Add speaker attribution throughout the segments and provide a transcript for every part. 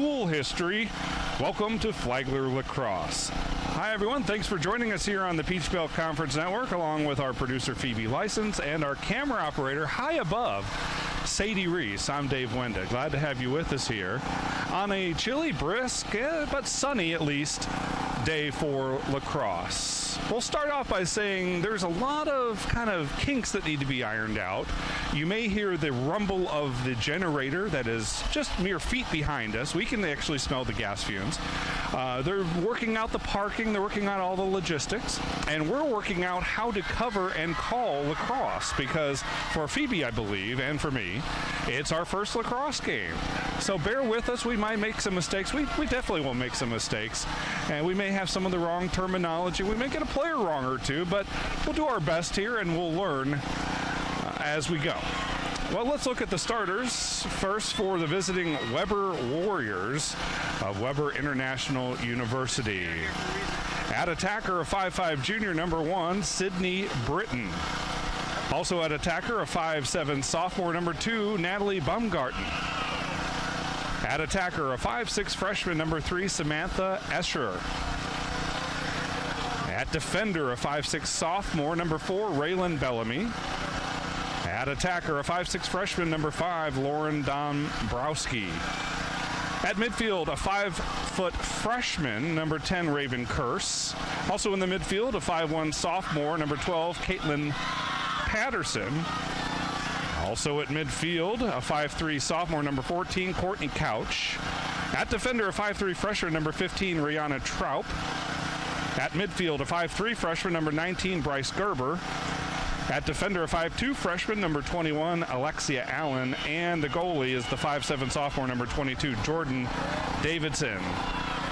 Speaker 1: school history. Welcome to Flagler Lacrosse. Hi everyone, thanks for joining us here on the Peach Belt Conference Network, along with our producer Phoebe License and our camera operator high above, Sadie Reese. I'm Dave Wenda. Glad to have you with us here on a chilly, brisk, but sunny at least, day for lacrosse. We'll start off by saying there's a lot of kind of kinks that need to be ironed out. You may hear the rumble of the generator that is just mere feet behind us. We can actually smell the gas fumes. They're working out the parking, they're working out all the logistics, and we're working out how to cover and call lacrosse, because for Phoebe, I believe, and for me, it's our first lacrosse game. So bear with us, we might make some mistakes. We definitely will make some mistakes, and we may have some of the wrong terminology. We may get a player wrong or two, but we'll do our best here and we'll learn as we go. Well, let's look at the starters. First, for the visiting Weber Warriors of Weber International University. At attacker, a 5'5" junior, number 1, Sydney Britton. Also at attacker, a 5'7" sophomore, number 2, Natalie Baumgarten. At attacker, a 5'6" freshman, number 3, Samantha Escher. At defender, a 5'6" sophomore, number 4, Raylan Bellamy. At attacker, a 5'6" freshman, number 5, Lauren Dombrowski. At midfield, a 5-foot freshman, number 10, Raven Curse. Also in the midfield, a 5'1" sophomore, number 12, Caitlin Patterson. Also at midfield, a 5'3" sophomore, number 14, Courtney Couch. At defender, a 5'3" freshman, number 15, Rihanna Traup. At midfield, a 5'3" freshman, number 19, Bryce Gerber. At defender, a 5'2" freshman, number 21, Alexia Allen. And the goalie is the 5'7" sophomore, number 22, Jordan Davidson.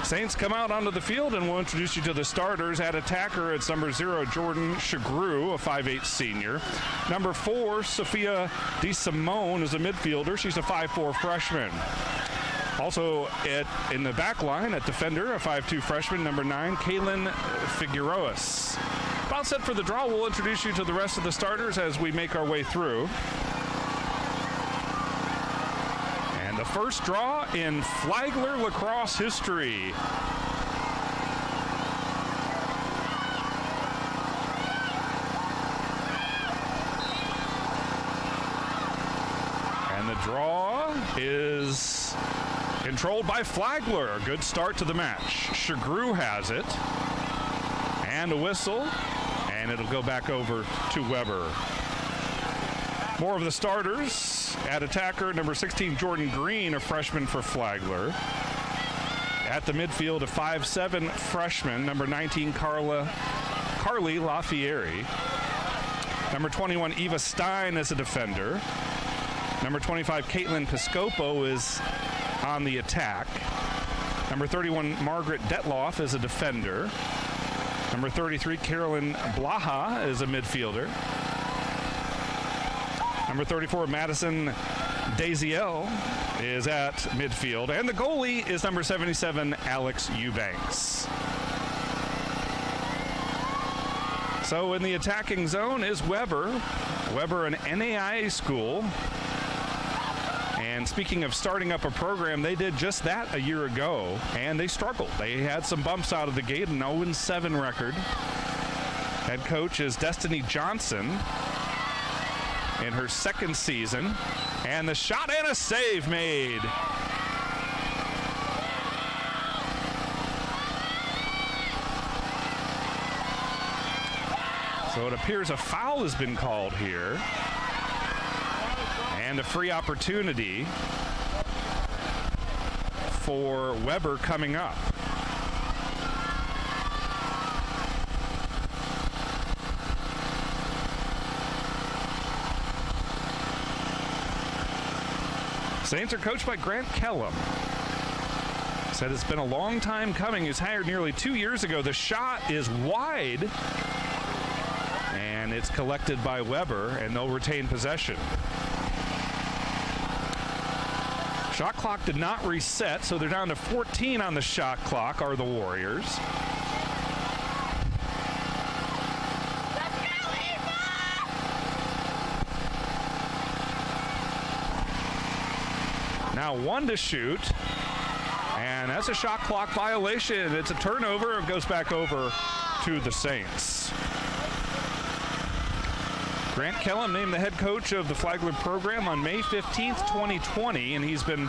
Speaker 1: Saints come out onto the field, and we'll introduce you to the starters. At attacker, it's number 0, Jordan Chagru, a 5'8" senior. Number 4, Sophia DeSimone is a midfielder. She's a 5'4" freshman. Also in the back line, at defender, a 5'2" freshman, number 9, Kaylin Figueroas. About set for the draw, we'll introduce you to the rest of the starters as we make our way through. And the first draw in Flagler lacrosse history. And the draw is controlled by Flagler. A good start to the match. Chagru has it. And a whistle. And it'll go back over to Weber. More of the starters. At attacker, number 16, Jordan Green, a freshman for Flagler. At the midfield, a 5'7" freshman, number 19, Carly Lafieri. Number 21, Eva Stein is a defender. Number 25, Caitlin Piscopo is on the attack. Number 31, Margaret Detloff is a defender. Number 33, Carolyn Blaha is a midfielder. Number 34, Madison Daziel is at midfield. And the goalie is number 77, Alex Eubanks. So in the attacking zone is Weber. Weber, an NAIA school. And speaking of starting up a program, they did just that a year ago, and they struggled. They had some bumps out of the gate, an 0-7 record. Head coach is Destiny Johnson in her second season. And the shot and a save made. So it appears a foul has been called here. And a free opportunity for Weber coming up. Saints are coached by Grant Kellum. Said it's been a long time coming. He was hired nearly 2 years ago. The shot is wide, and it's collected by Weber, and they'll retain possession. Shot clock did not reset, so they're down to 14 on the shot clock, are the Warriors. Now 1 to shoot. That's a shot clock violation. It's a turnover. It goes back over to the Saints. Grant Kellum named the head coach of the Flagler program on May 15th, 2020, and he's been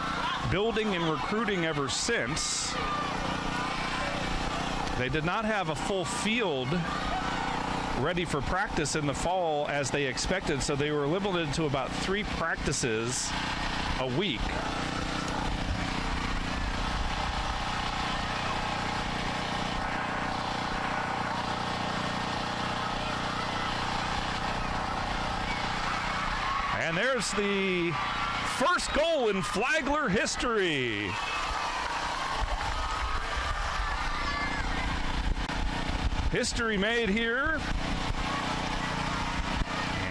Speaker 1: building and recruiting ever since. They did not have a full field ready for practice in the fall as they expected, so they were limited to about 3 practices a week. And there's the first goal in Flagler history. History made here.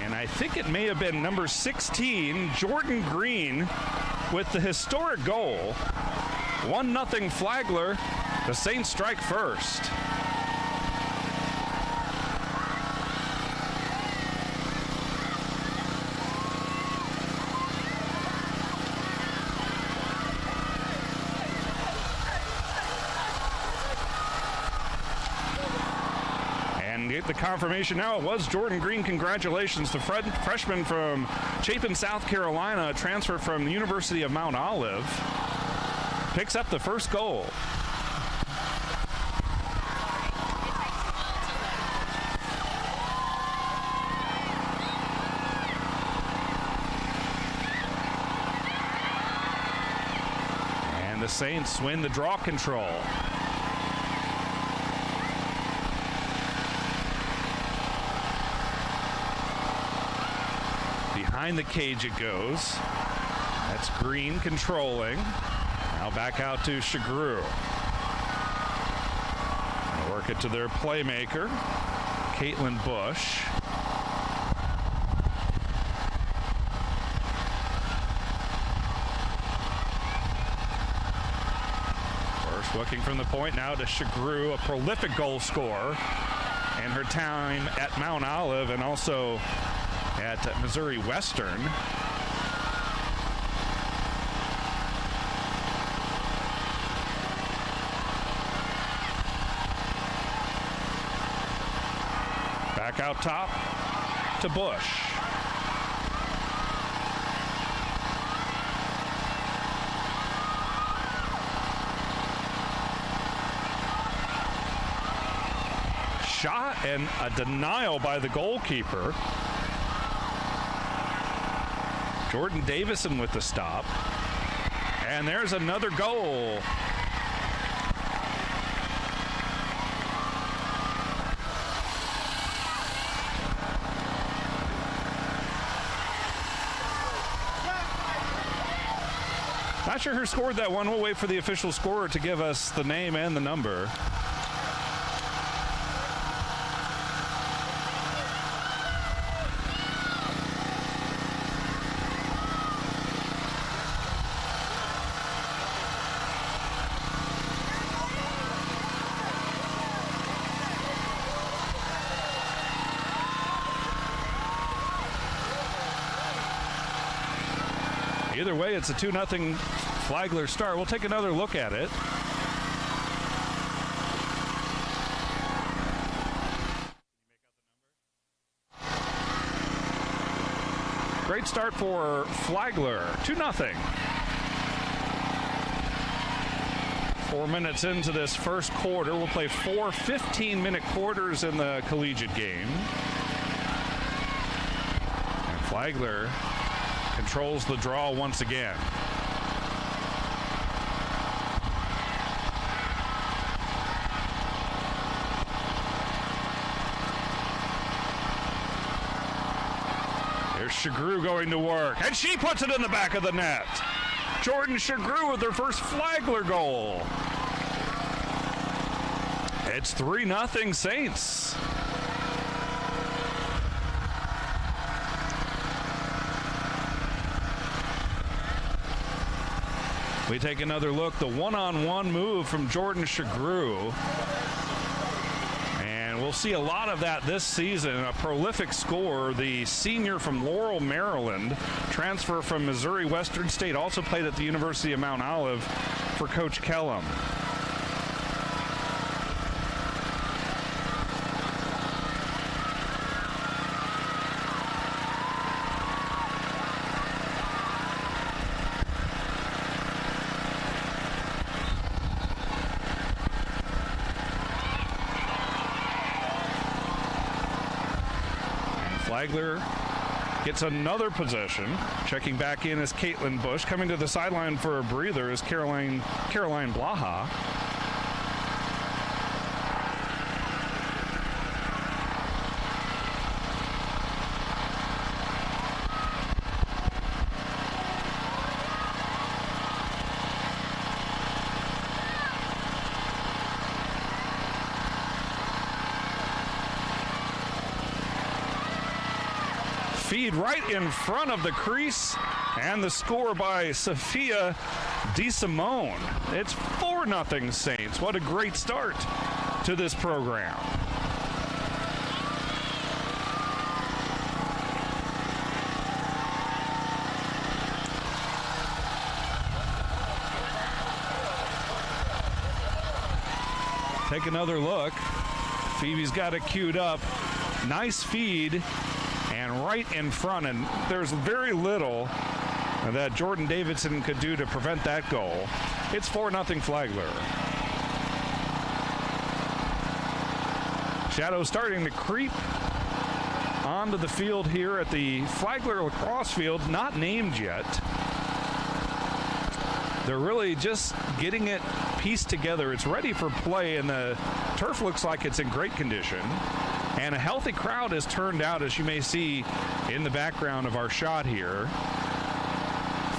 Speaker 1: And I think it may have been number 16, Jordan Green, with the historic goal. 1-0 Flagler. The Saints strike first. The confirmation now, it was Jordan Green. Congratulations. The freshman from Chapin, South Carolina, transfer from the University of Mount Olive, picks up the first goal. And the Saints win the draw control. Behind the cage it goes. That's Green controlling. Now back out to Shagru. Work it to their playmaker, Caitlin Bush. First looking from the point now to Shagru, a prolific goal scorer in her time at Mount Olive and also at Missouri Western. Back out top to Bush. Shot and a denial by the goalkeeper. Jordan Davison with the stop. And there's another goal. Not sure who scored that one. We'll wait for the official scorer to give us the name and the number. Either way, it's a 2-0 Flagler start. We'll take another look at it. Great start for Flagler. 2-0. 4 minutes into this first quarter. We'll play 4 15-minute quarters in the collegiate game. And Flagler controls the draw once again. There's Shagru going to work, and she puts it in the back of the net. Jordan Shagru with her first Flagler goal. It's 3-0 Saints. We take another look. The one-on-one move from Jordan Shagru. And and we'll see a lot of that this season. A prolific scorer, the senior from Laurel, Maryland, transfer from Missouri Western State, also played at the University of Mount Olive for Coach Kellum. Flagler gets another possession. Checking back in is Caitlin Bush. Coming to the sideline for a breather is Caroline Blaha. Feed right in front of the crease, and the score by Sophia DeSimone. It's 4-0 Saints. What a great start to this program. Take another look. Phoebe's got it queued up. Nice feed. And right in front, and there's very little that Jordan Davidson could do to prevent that goal. It's 4-0 Flagler. Shadows starting to creep onto the field here at the Flagler lacrosse field, not named yet. They're really just getting it pieced together. It's ready for play, and the turf looks like it's in great condition. And a healthy crowd has turned out, as you may see in the background of our shot here.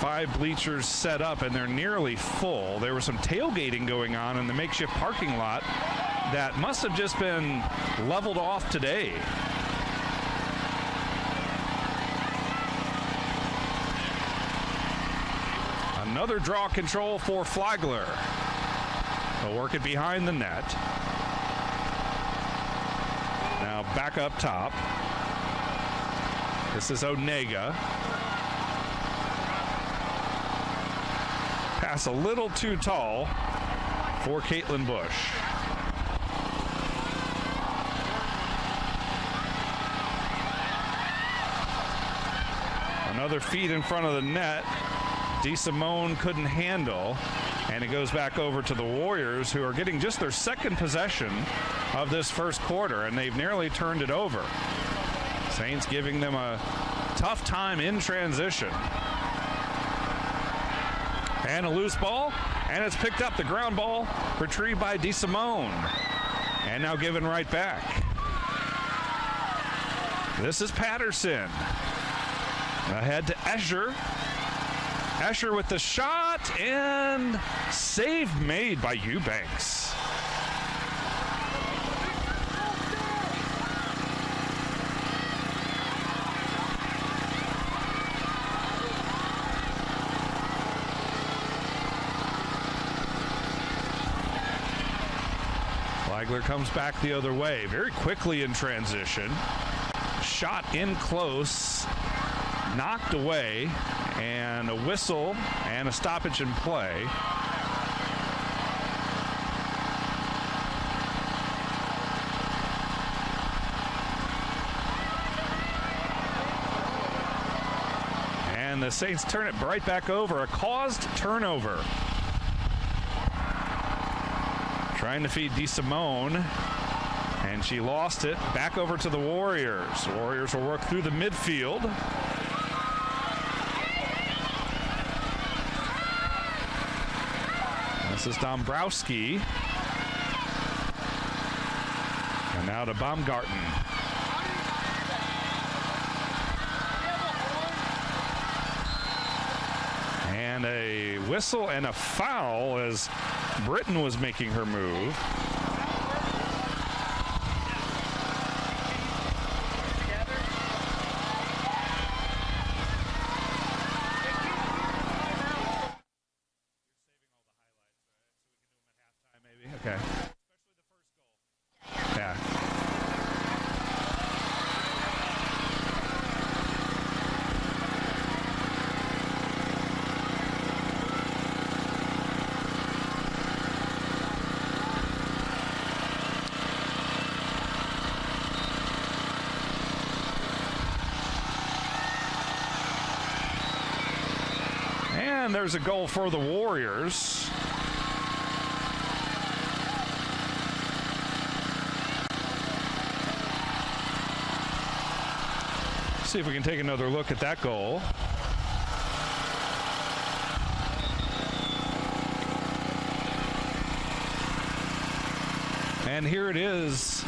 Speaker 1: 5 bleachers set up, and they're nearly full. There was some tailgating going on in the makeshift parking lot that must have just been leveled off today. Another draw control for Flagler. They'll work it behind the net. Now back up top. This is Onega. Pass a little too tall for Caitlin Bush. Another feed in front of the net. DeSimone couldn't handle, and it goes back over to the Warriors, who are getting just their second possession of this first quarter, and they've nearly turned it over. Saints giving them a tough time in transition. And a loose ball, and it's picked up. The ground ball retrieved by DeSimone, and now given right back. This is Patterson. Ahead to Escher. Escher with the shot, and save made by Eubanks. Flagler comes back the other way very quickly in transition. Shot in close, knocked away, and a whistle and a stoppage in play. And the Saints turn it right back over. A caused turnover. Trying to feed DeSimone, and she lost it. Back over to the Warriors. Warriors will work through the midfield. This is Dombrowski. And now to Baumgarten. And a whistle and a foul as Britton was making her move. Okay. Yeah. And there's a goal for the Warriors. See if we can take another look at that goal. And here it is.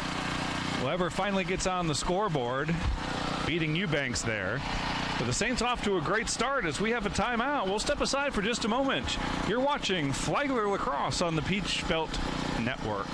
Speaker 1: Whoever finally gets on the scoreboard, beating Eubanks there. But the Saints off to a great start as we have a timeout. We'll step aside for just a moment. You're watching Flagler Lacrosse on the Peach Belt Network.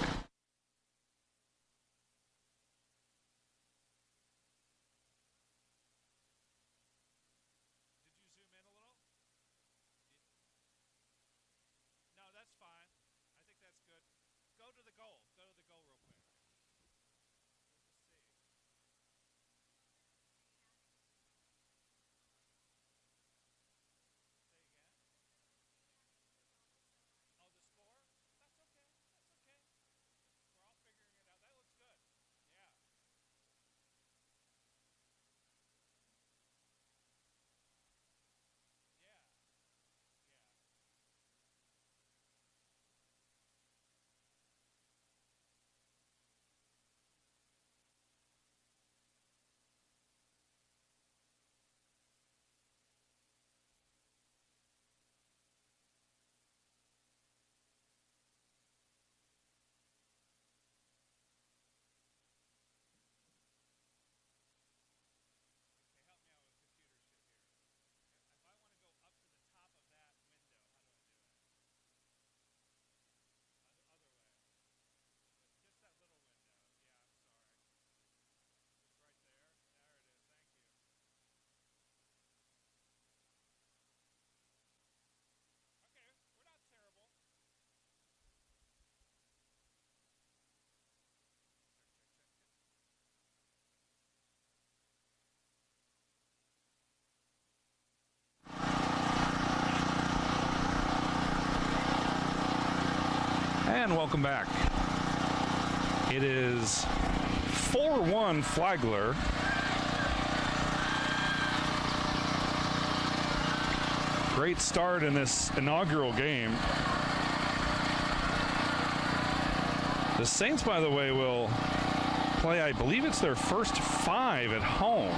Speaker 1: And welcome back. It is 4-1 Flagler. Great start in this inaugural game. The Saints, by the way, will play, I believe it's their first 5 at home.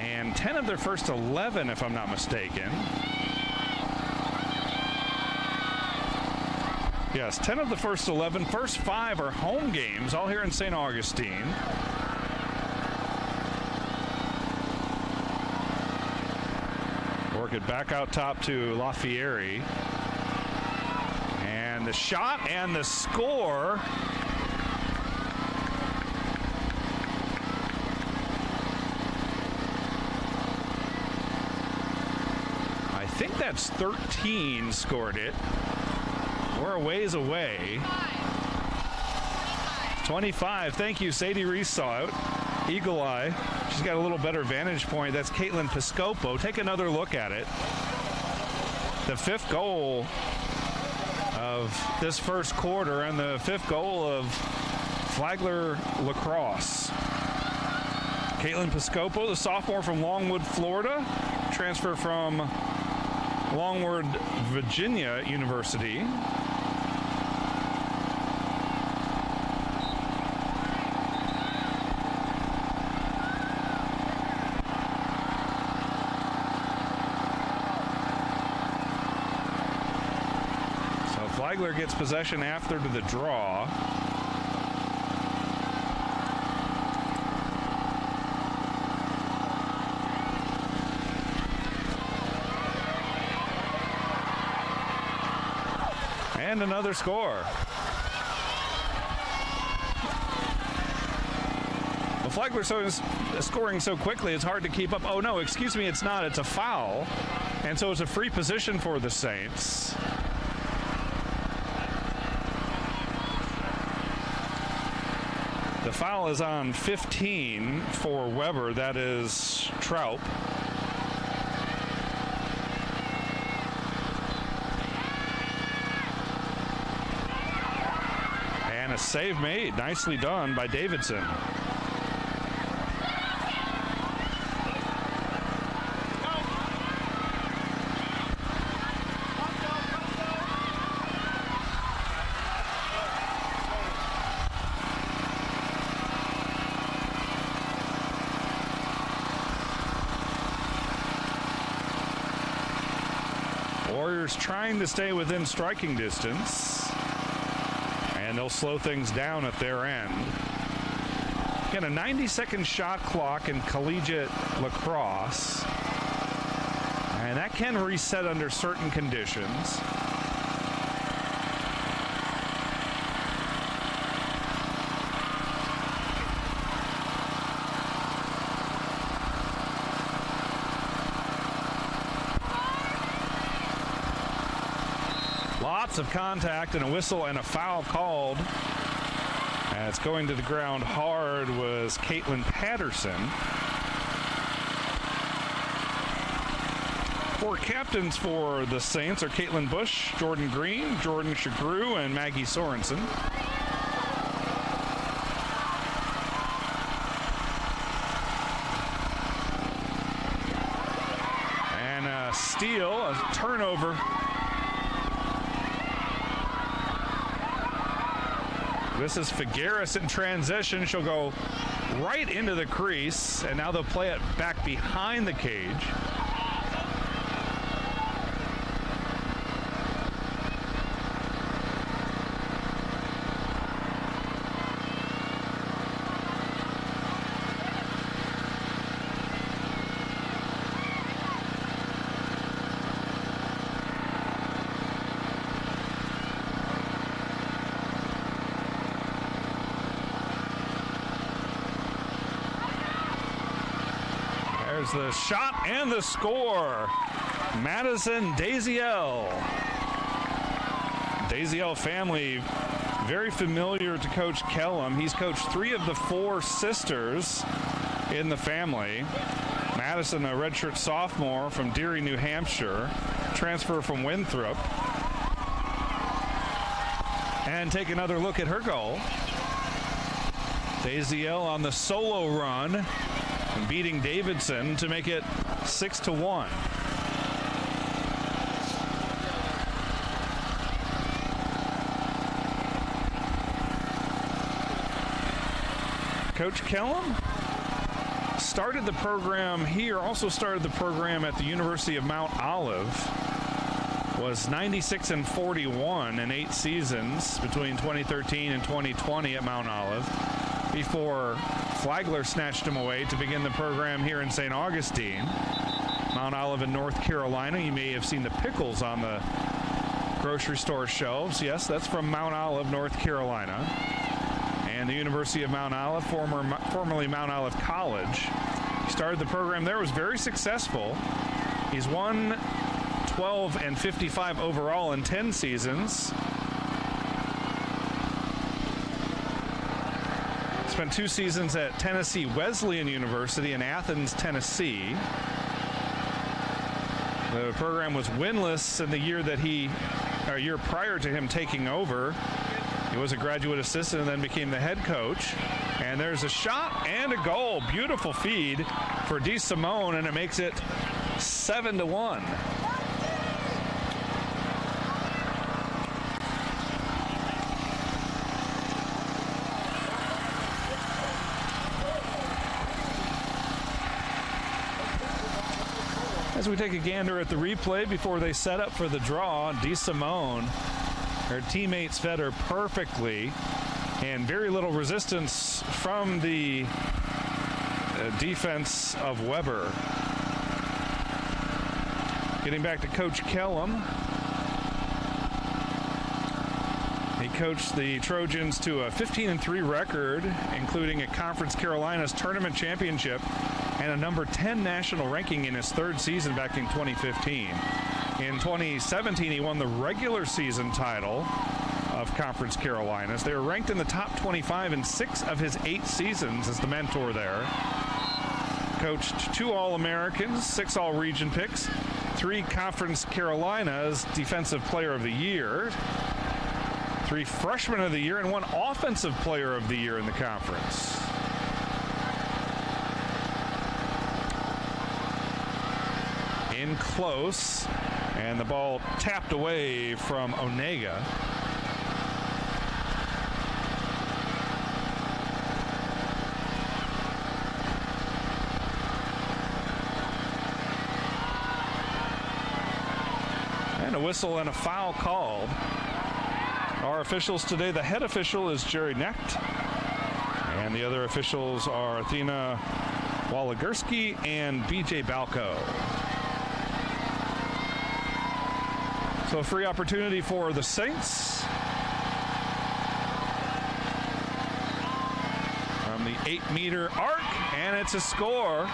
Speaker 1: And 10 of their first 11, if I'm not mistaken. Yes, 10 of the first 11. First 5 are home games, all here in St. Augustine. Work it back out top to Lafieri. And the shot and the score. I think that's 13 scored it. We're a ways away. 25. Thank you. Sadie Reese saw it. Eagle eye. She's got a little better vantage point. That's Caitlin Piscopo. Take another look at it. The 5th goal of this first quarter and the 5th goal of Flagler Lacrosse. Caitlin Piscopo, the sophomore from Longwood, Florida. Transfer from Longwood, Virginia University. Flagler gets possession after to the draw. And another score. Well, Flagler is scoring so quickly, it's hard to keep up. Oh, no, excuse me, it's not. It's a foul. And so it's a free position for the Saints. The foul is on 15 for Weber. That is Troup. And And a save made. Nicely done by Davidson. Warriors trying to stay within striking distance, and they'll slow things down at their end. Again, a 90-second shot clock in collegiate lacrosse, and that can reset under certain conditions. Lots of contact and a whistle and a foul called. As going to the ground hard was Caitlin Patterson. Four captains for the Saints are Caitlin Bush, Jordan Green, Jordan Shagru, and Maggie Sorensen. And a steal, a turnover. This is Figueres in transition. She'll go right into the crease, and now they'll play it back behind the cage. There's the shot and the score. Madison Daziel. Daziel family very familiar to Coach Kellum. He's coached 3 of the 4 sisters in the family. Madison, a redshirt sophomore from Deary, New Hampshire, transfer from Winthrop. And take another look at her goal. Daziel on the solo run, beating Davidson to make it 6-1. Coach Kellum started the program here, also started the program at the University of Mount Olive. Was 96-41 in 8 seasons between 2013 and 2020 at Mount Olive, before Flagler snatched him away to begin the program here in St. Augustine. Mount Olive in North Carolina. You may have seen the pickles on the grocery store shelves. Yes, that's from Mount Olive, North Carolina. And the University of Mount Olive, formerly Mount Olive College. He started the program there, was very successful. He's won 12 and 55 overall in 10 seasons. Spent 2 seasons at Tennessee Wesleyan University in Athens, Tennessee. The program was winless in the year that a year prior to him taking over. He was a graduate assistant and then became the head coach. And there's a shot and a goal. Beautiful feed for DeSimone, and it makes it 7-1. As we take a gander at the replay before they set up for the draw, DeSimone, her teammates fed her perfectly, and very little resistance from the defense of Weber. Getting back to Coach Kellum. He coached the Trojans to a 15-3 record, including a Conference Carolinas tournament championship and a number 10 national ranking in his 3rd season back in 2015. In 2017, he won the regular season title of Conference Carolinas. They were ranked in the top 25 in 6 of his 8 seasons as the mentor there. Coached 2 All-Americans, 6 All-Region picks, 3 Conference Carolinas Defensive Player of the Year, 3 Freshman of the Year and 1 Offensive Player of the Year in the conference. In close, and the ball tapped away from Onega. And a whistle and a foul called. Our officials today, the head official is Jerry Necht, and the other officials are Athena Walagursky and BJ Balco. So a free opportunity for the Saints. From the 8-meter arc, and it's a score.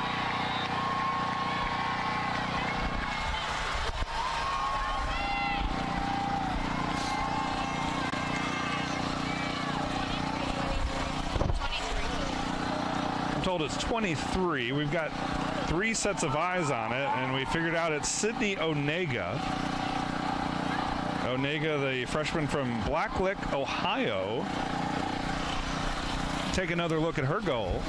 Speaker 1: I'm told it's 23. We've got 3 sets of eyes on it, and we figured out it's Sydney Onega. Onega, the freshman from Blacklick, Ohio. Take another look at her goal.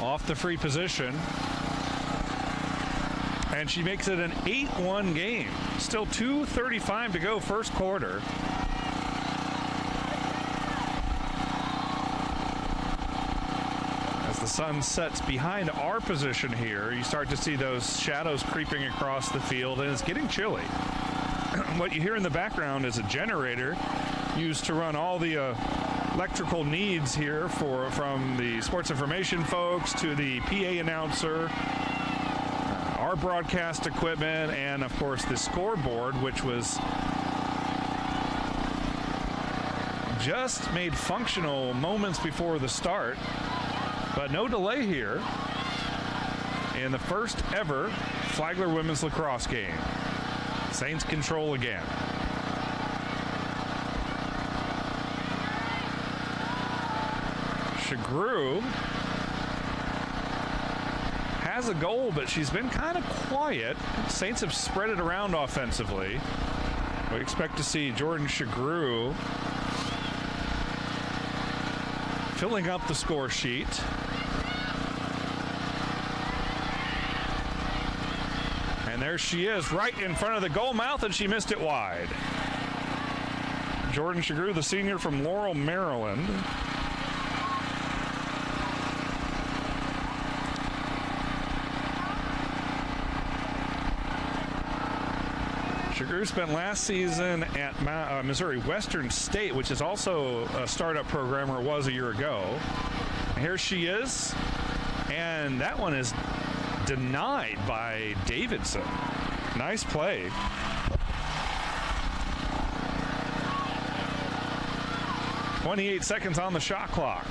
Speaker 1: Off the free position. And she makes it an 8-1 game. Still 2:35 to go, first quarter. As the sun sets behind our position here, you start to see those shadows creeping across the field, and it's getting chilly. What you hear in the background is a generator used to run all the electrical needs here from the sports information folks to the PA announcer, our broadcast equipment, and of course the scoreboard, which was just made functional moments before the start. But no delay here in the first ever Flagler women's lacrosse game. Saints control again. Shagru has a goal, but she's been kind of quiet. Saints have spread it around offensively. We expect to see Jordan Shagru filling up the score sheet. And there she is, right in front of the goal mouth, and she missed it wide. Jordan Shagru, the senior from Laurel, Maryland. Shagru spent last season at Missouri Western State, which is also a startup program, or was a year ago. Here she is, and that one is denied by Davidson. Nice play. .28 seconds on the shot clock.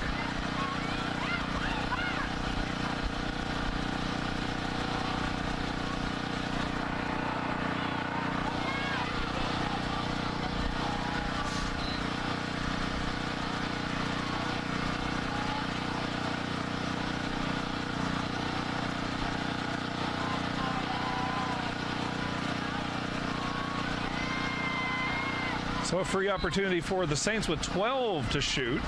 Speaker 1: So a free opportunity for the Saints with 12 to shoot.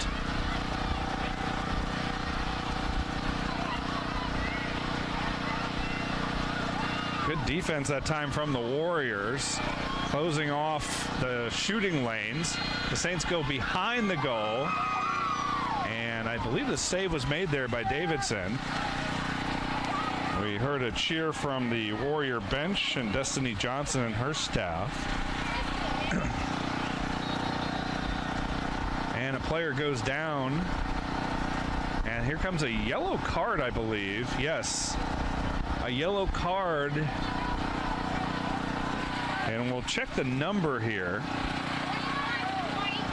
Speaker 1: Good defense that time from the Warriors, closing off the shooting lanes. The Saints go behind the goal, and I believe the save was made there by Davidson. We heard a cheer from the Warrior bench and Destiny Johnson and her staff. And a player goes down, and here comes a yellow card, I believe. Yes, a yellow card, and we'll check the number here.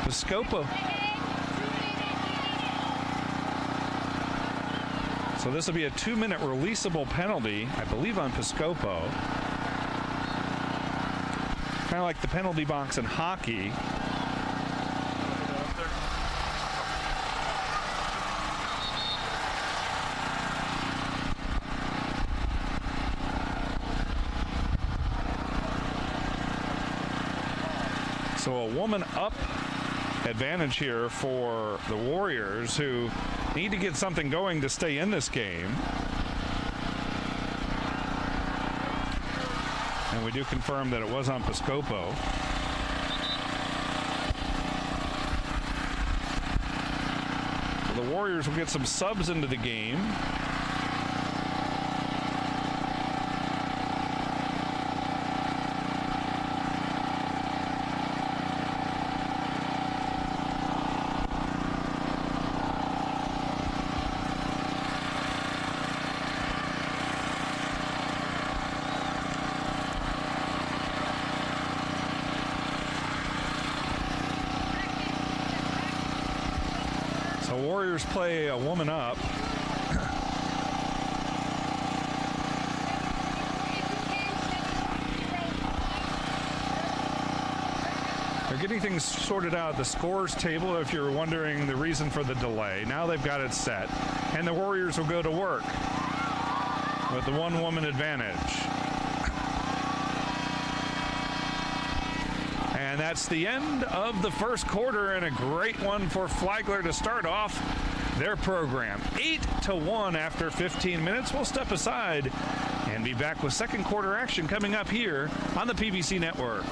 Speaker 1: Piscopo. So this will be a 2-minute releasable penalty, I believe, on Piscopo. Kind of like the penalty box in hockey. So a woman up advantage here for the Warriors, who need to get something going to stay in this game. And we do confirm that it was on Piscopo. So the Warriors will get some subs into the game. Warriors play a woman up. They're getting things sorted out at the scores table if you're wondering the reason for the delay. Now they've got it set. And the Warriors will go to work with the one-woman advantage. And that's the end of the first quarter, and a great one for Flagler to start off their program. 8-1 after 15 minutes. We'll step aside and be back with second quarter action coming up here on the PBC Network.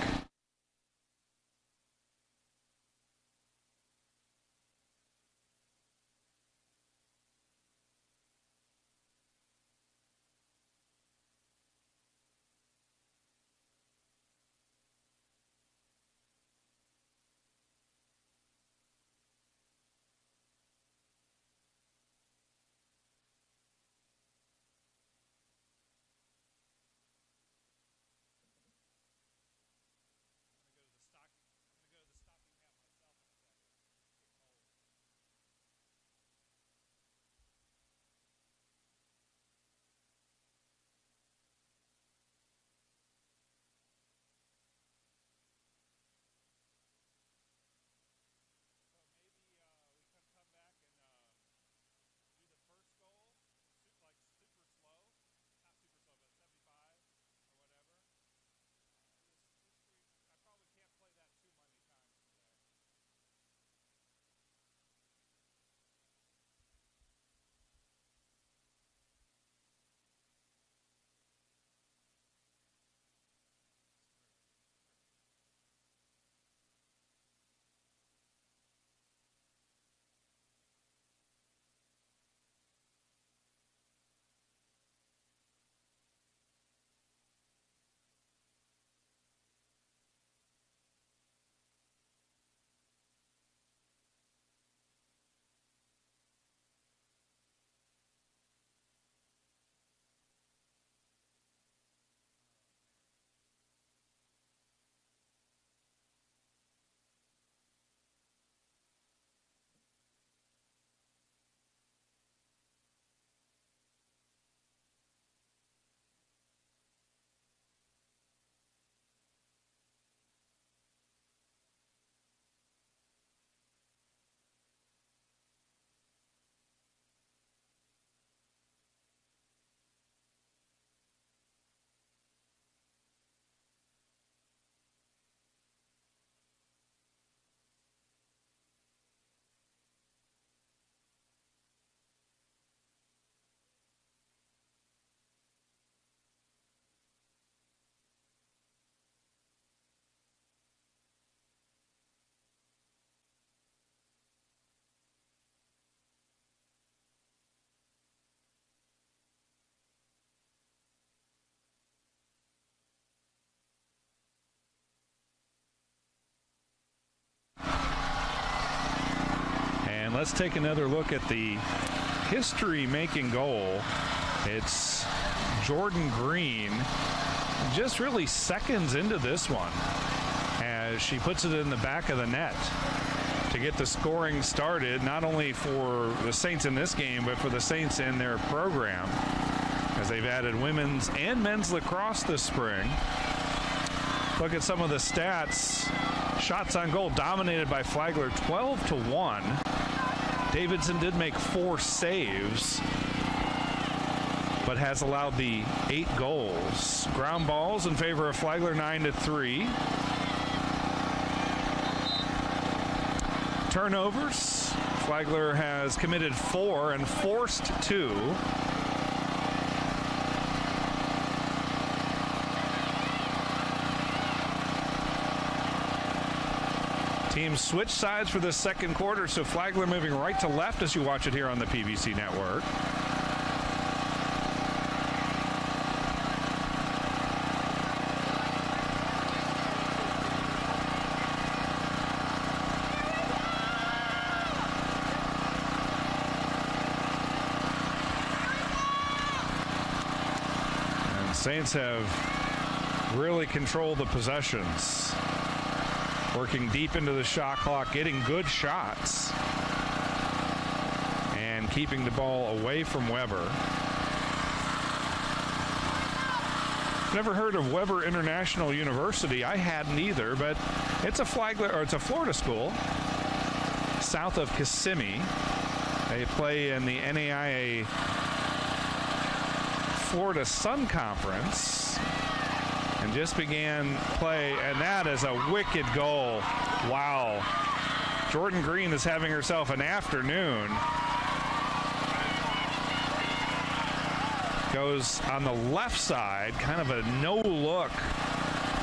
Speaker 1: And let's take another look at the history-making goal. It's Jordan Green, just really seconds into this one, as she puts it in the back of the net to get the scoring started, not only for the Saints in this game, but for the Saints in their program, as they've added women's and men's lacrosse this spring. Look at some of the stats. Shots on goal dominated by Flagler, 12-1. Davidson did make 4 saves, but has allowed the 8 goals. Ground balls in favor of Flagler, 9-3. turnovers. Flagler has committed 4 and forced 2. Teams switch sides for the second quarter, so Flagler moving right to left as you watch it here on the PBC network. And Saints have really controlled the possessions. Working deep into the shot clock, getting good shots, and keeping the ball away from Weber. Never heard of Weber International University. I hadn't either, but it's a Florida school south of Kissimmee. They play in the NAIA Florida Sun Conference. And just began play, and that is a wicked goal. Wow. Jordan Green is having herself an afternoon. Goes on the left side, kind of a no-look,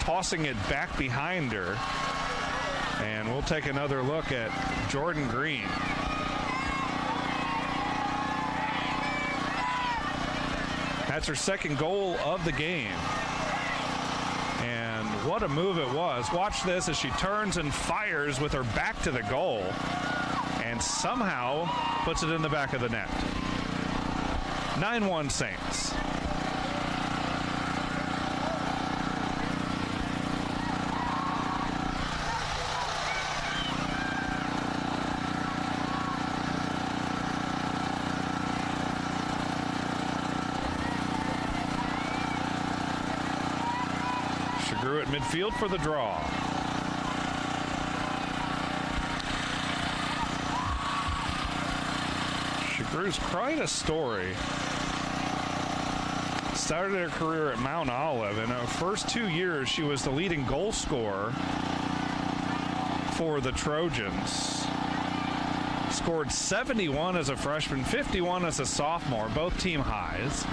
Speaker 1: tossing it back behind her. And we'll take another look at Jordan Green. That's her second goal of the game. What a move it was. Watch this as she turns and fires with her back to the goal and somehow puts it in the back of the net. 9-1 Saints. At midfield for the draw. Shagru's quite a story. Started her career at Mount Olive. In her first 2 years, she was the leading goal scorer for the Trojans. Scored 71 as a freshman, 51 as a sophomore, both team highs.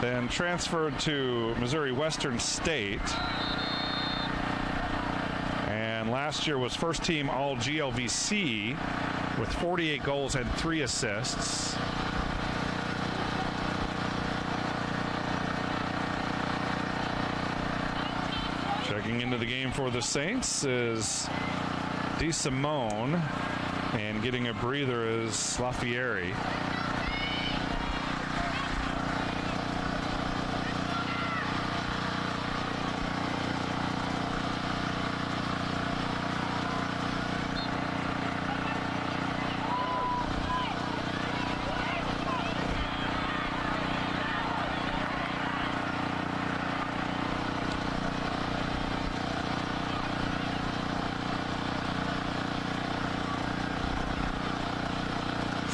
Speaker 1: Then transferred to Missouri Western State. And last year was first team all GLVC with 48 goals and 3 assists. Checking into the game for the Saints is DeSimone, and getting a breather is Lafieri.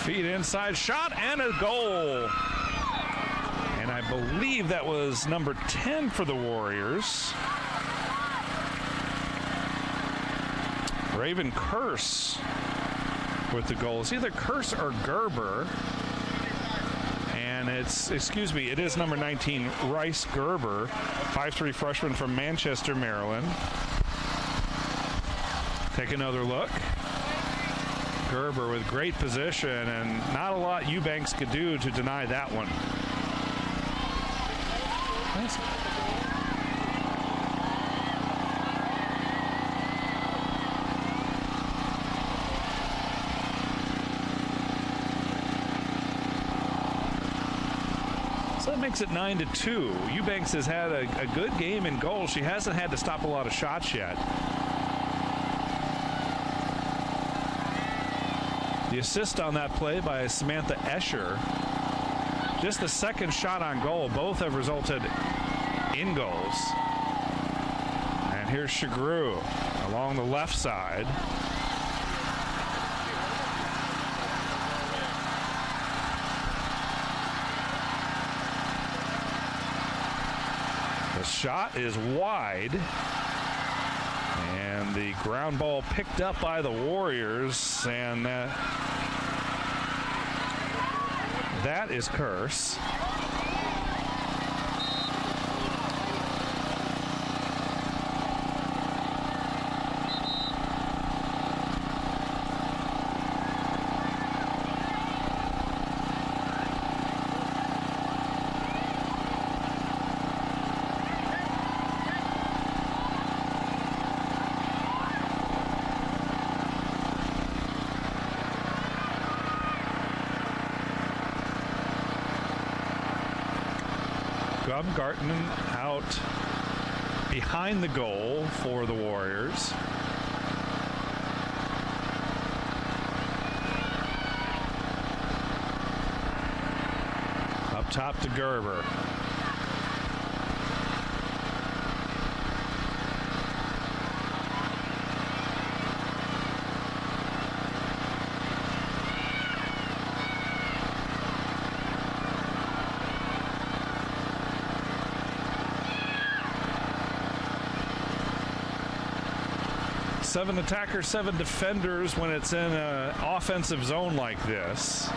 Speaker 1: Feet inside, shot, and a goal. And I believe that was number 10 for the Warriors. Raven Curse with the goal. It's either Curse or Gerber. And it is number 19, Rice Gerber, 5'3" freshman from Manchester, Maryland. Take another look. Gerber with great position, and not a lot Eubanks could do to deny that one. So that makes it 9-2. Eubanks has had a good game in goal. She hasn't had to stop a lot of shots yet. The assist on that play by Samantha Escher. Just the second shot on goal. Both have resulted in goals. And here's Shagru along the left side. The shot is wide. And the ground ball picked up by the Warriors. And that is Curse. Garten out behind the goal for the Warriors. Up top to Gerber. Seven attackers, 7 defenders when it's in an offensive zone like this.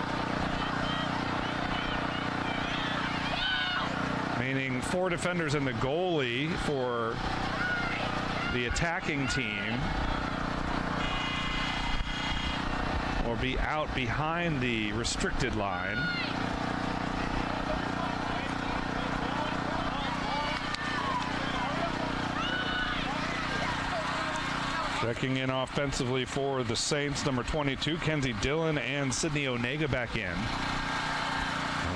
Speaker 1: Meaning 4 defenders and the goalie for the attacking team will be out behind the restricted line. Checking in offensively for the Saints, number 22, Kenzie Dillon, and Sydney Onega back in.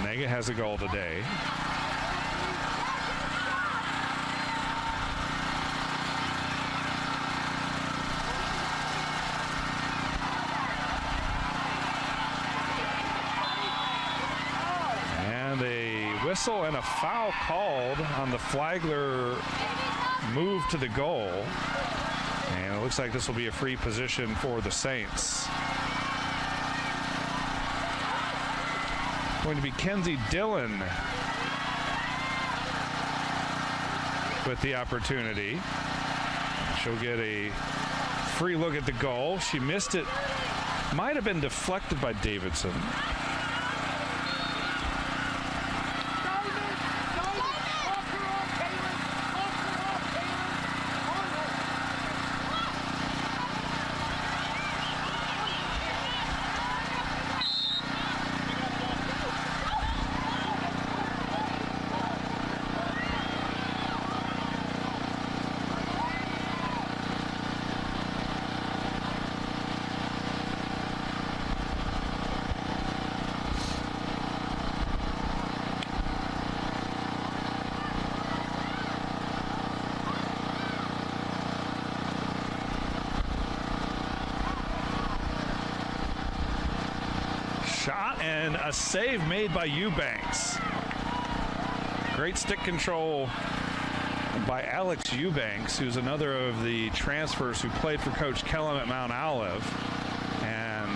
Speaker 1: Onega has a goal today. And a whistle and a foul called on the Flagler move to the goal. And it looks like this will be a free position for the Saints. Going to be Kenzie Dillon with the opportunity. She'll get a free look at the goal. She missed it. Might have been deflected by Davidson. Shot and a save made by Eubanks. Great stick control by Alex Eubanks, who's another of the transfers who played for Coach Kellum at Mount Olive and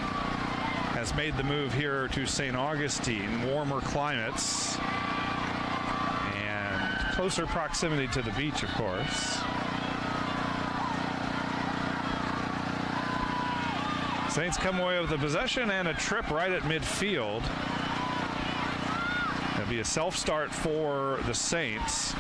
Speaker 1: has made the move here to St. Augustine. Warmer climates and closer proximity to the beach, of course. Saints come away with the possession and a trip right at midfield. That'll be a self-start for the Saints.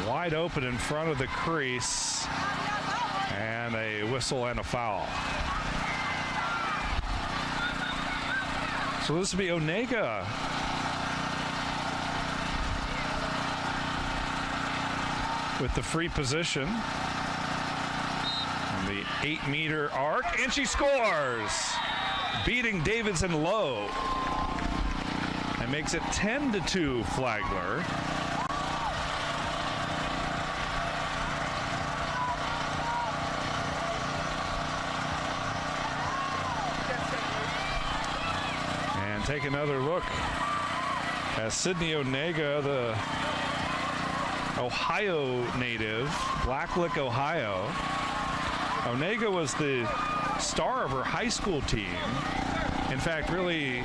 Speaker 1: Wide open in front of the crease, and a whistle and a foul. So this will be Onega with the free position on the 8-meter arc, and she scores, beating Davidson low, and makes it 10-2 Flagler. Take another look as Sydney Onega, the Ohio native, Blacklick, Ohio. Onega was the star of her high school team. In fact, really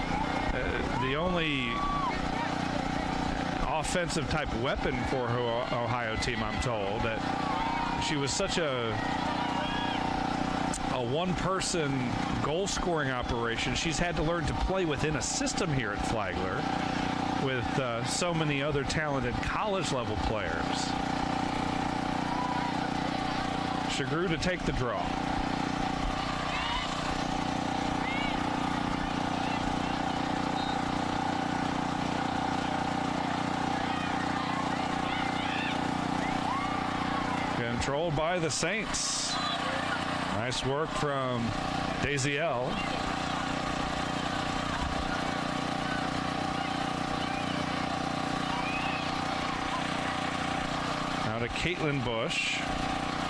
Speaker 1: the only offensive type weapon for her Ohio team, I'm told. That she was such a one-person goal-scoring operation. She's had to learn to play within a system here at Flagler with so many other talented college-level players. Shagru to take the draw. Controlled by the Saints. Nice work from Daziel. Now to Caitlin Bush.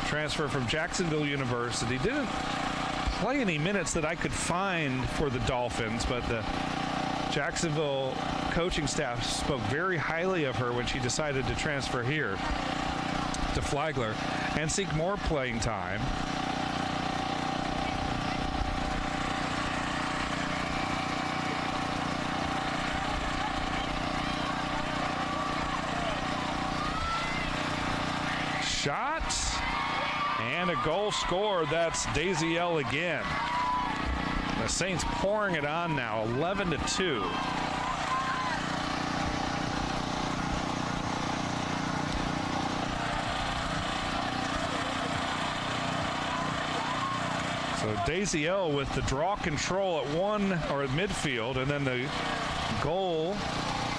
Speaker 1: Transfer from Jacksonville University. Didn't play any minutes that I could find for the Dolphins, but the Jacksonville coaching staff spoke very highly of her when she decided to transfer here to Flagler and seek more playing time. Shot and a goal scored. That's Daziel again. The Saints pouring it on now, 11-2. So Daziel with the draw control at one or at midfield, and then the goal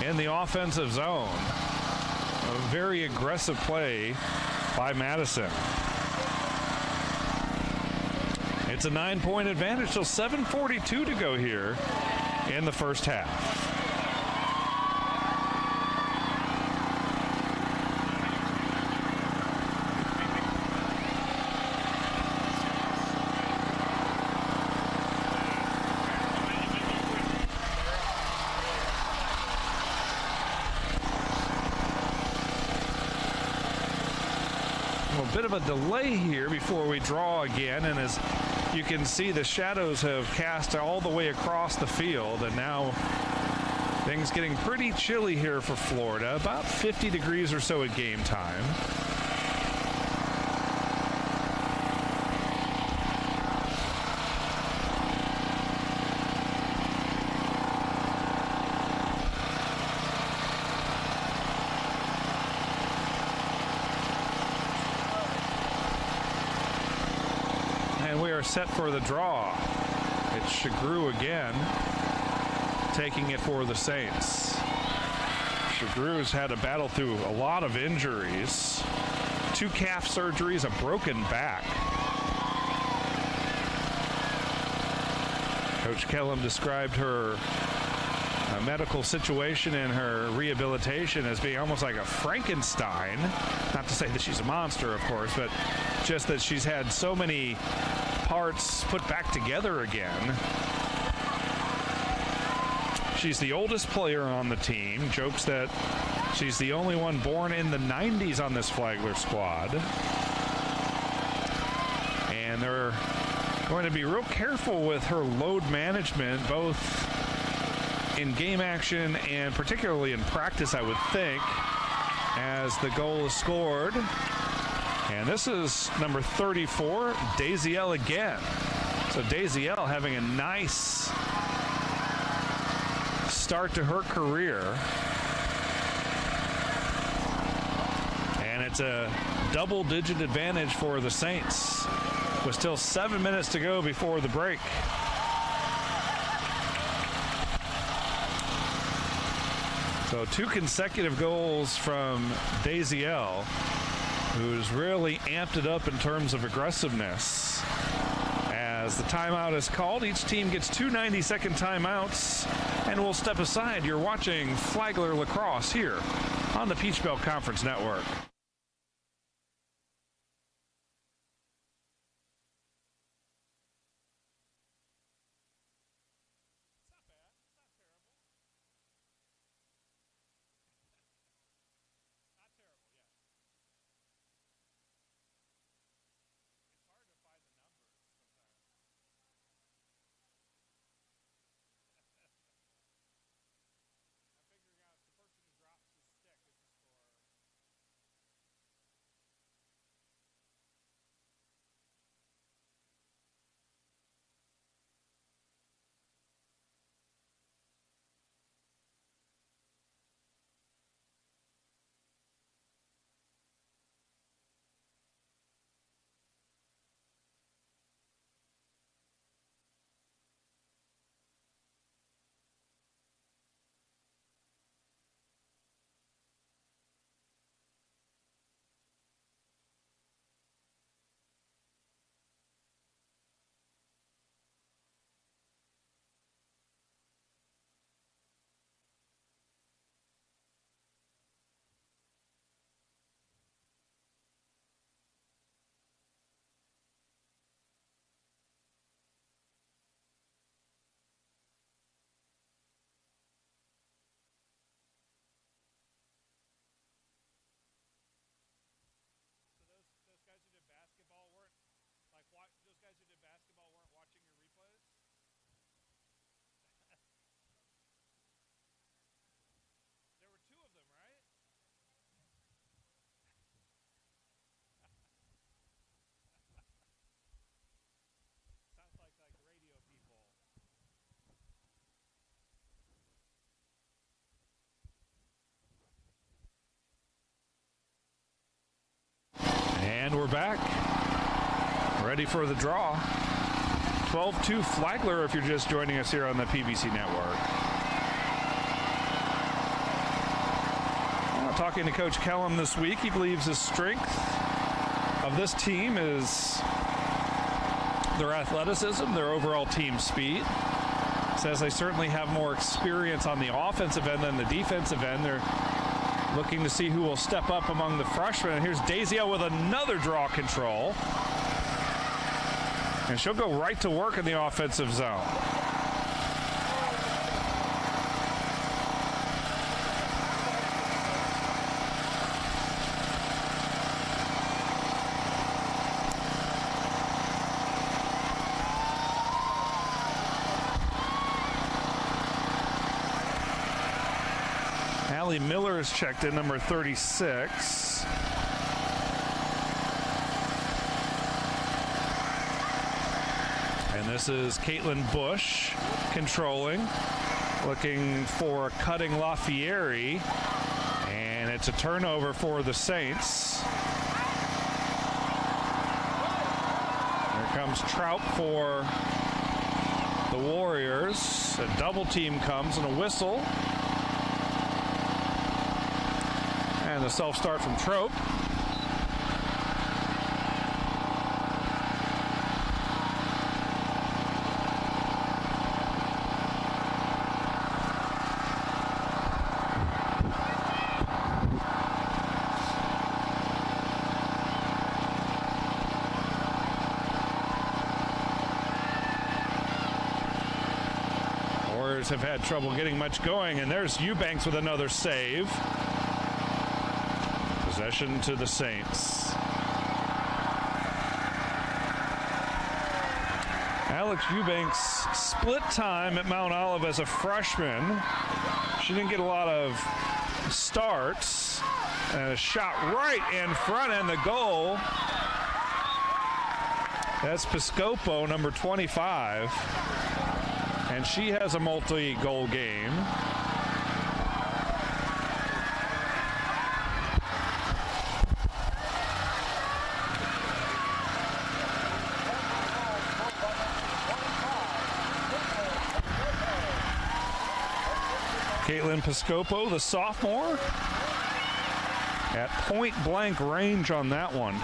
Speaker 1: in the offensive zone. A very aggressive play by Madison. It's a 9-point advantage, so 7:42 to go here in the first half. A bit of a delay here before we draw again, and as you can see, the shadows have cast all the way across the field, and now things getting pretty chilly here for Florida, about 50 degrees or so at game time. Set for the draw. It's Shagru again, taking it for the Saints. Shagru's had to battle through a lot of injuries. 2 calf surgeries, a broken back. Coach Kellum described her medical situation and her rehabilitation as being almost like a Frankenstein. Not to say that she's a monster, of course, but just that she's had so many parts put back together again. She's the oldest player on the team. Jokes that she's the only one born in the 90s on this Flagler squad. And they're going to be real careful with her load management, both in game action and particularly in practice, I would think, as the goal is scored. And this is number 34, Daziel again. So Daziel having a nice start to her career. And it's a double-digit advantage for the Saints with still 7 minutes to go before the break. So 2 consecutive goals from Daziel, who's really amped it up in terms of aggressiveness. As the timeout is called, each team gets 2 90-second timeouts, and we'll step aside. You're watching Flagler Lacrosse here on the Peach Belt Conference Network. back, ready for the draw. 12-2 Flagler if you're just joining us here on the PBC Network. Talking to Coach Kellum this week, he believes the strength of this team is their athleticism, their overall team speed. Says they certainly have more experience on the offensive end than the defensive end. They're looking to see who will step up among the freshmen. And here's Daisio with another draw control. And she'll go right to work in the offensive zone. Allie Miller is checked in, number 36. And this is Caitlin Bush controlling, looking for a cutting Lafieri, and it's a turnover for the Saints. Here comes Trout for the Warriors. A double team comes and a whistle. And the self-start from Trout. Warriors have had trouble getting much going, and there's Eubanks with another save. Possession to the Saints. Alex Eubanks split time at Mount Olive as a freshman. She didn't get a lot of starts. And a shot right in front and the goal. That's Piscopo, number 25. And she has a multi-goal game. Caitlin Piscopo, the sophomore, at point-blank range on that one.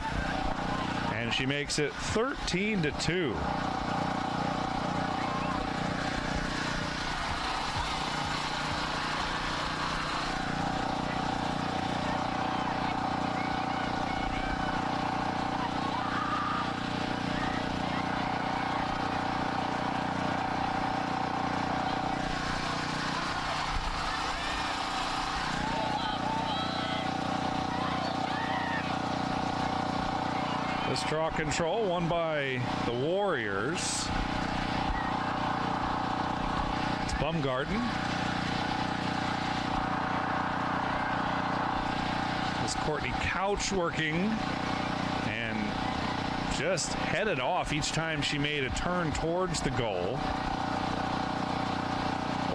Speaker 1: And she makes it 13-2. This draw control won by the Warriors. It's Bumgarden. This Courtney Couch working and just headed off each time she made a turn towards the goal.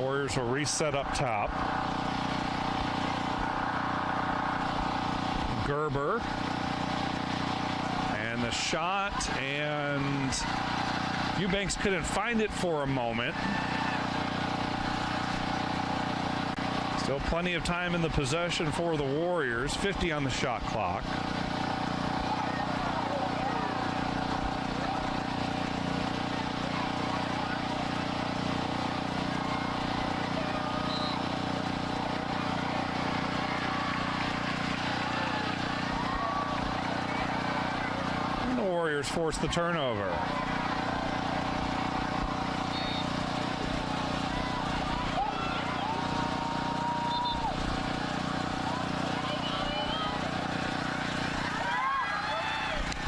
Speaker 1: Warriors will reset up top. Gerber. And the shot, and Eubanks couldn't find it for a moment. Still plenty of time in the possession for the Warriors. 50 on the shot clock. Force the turnover.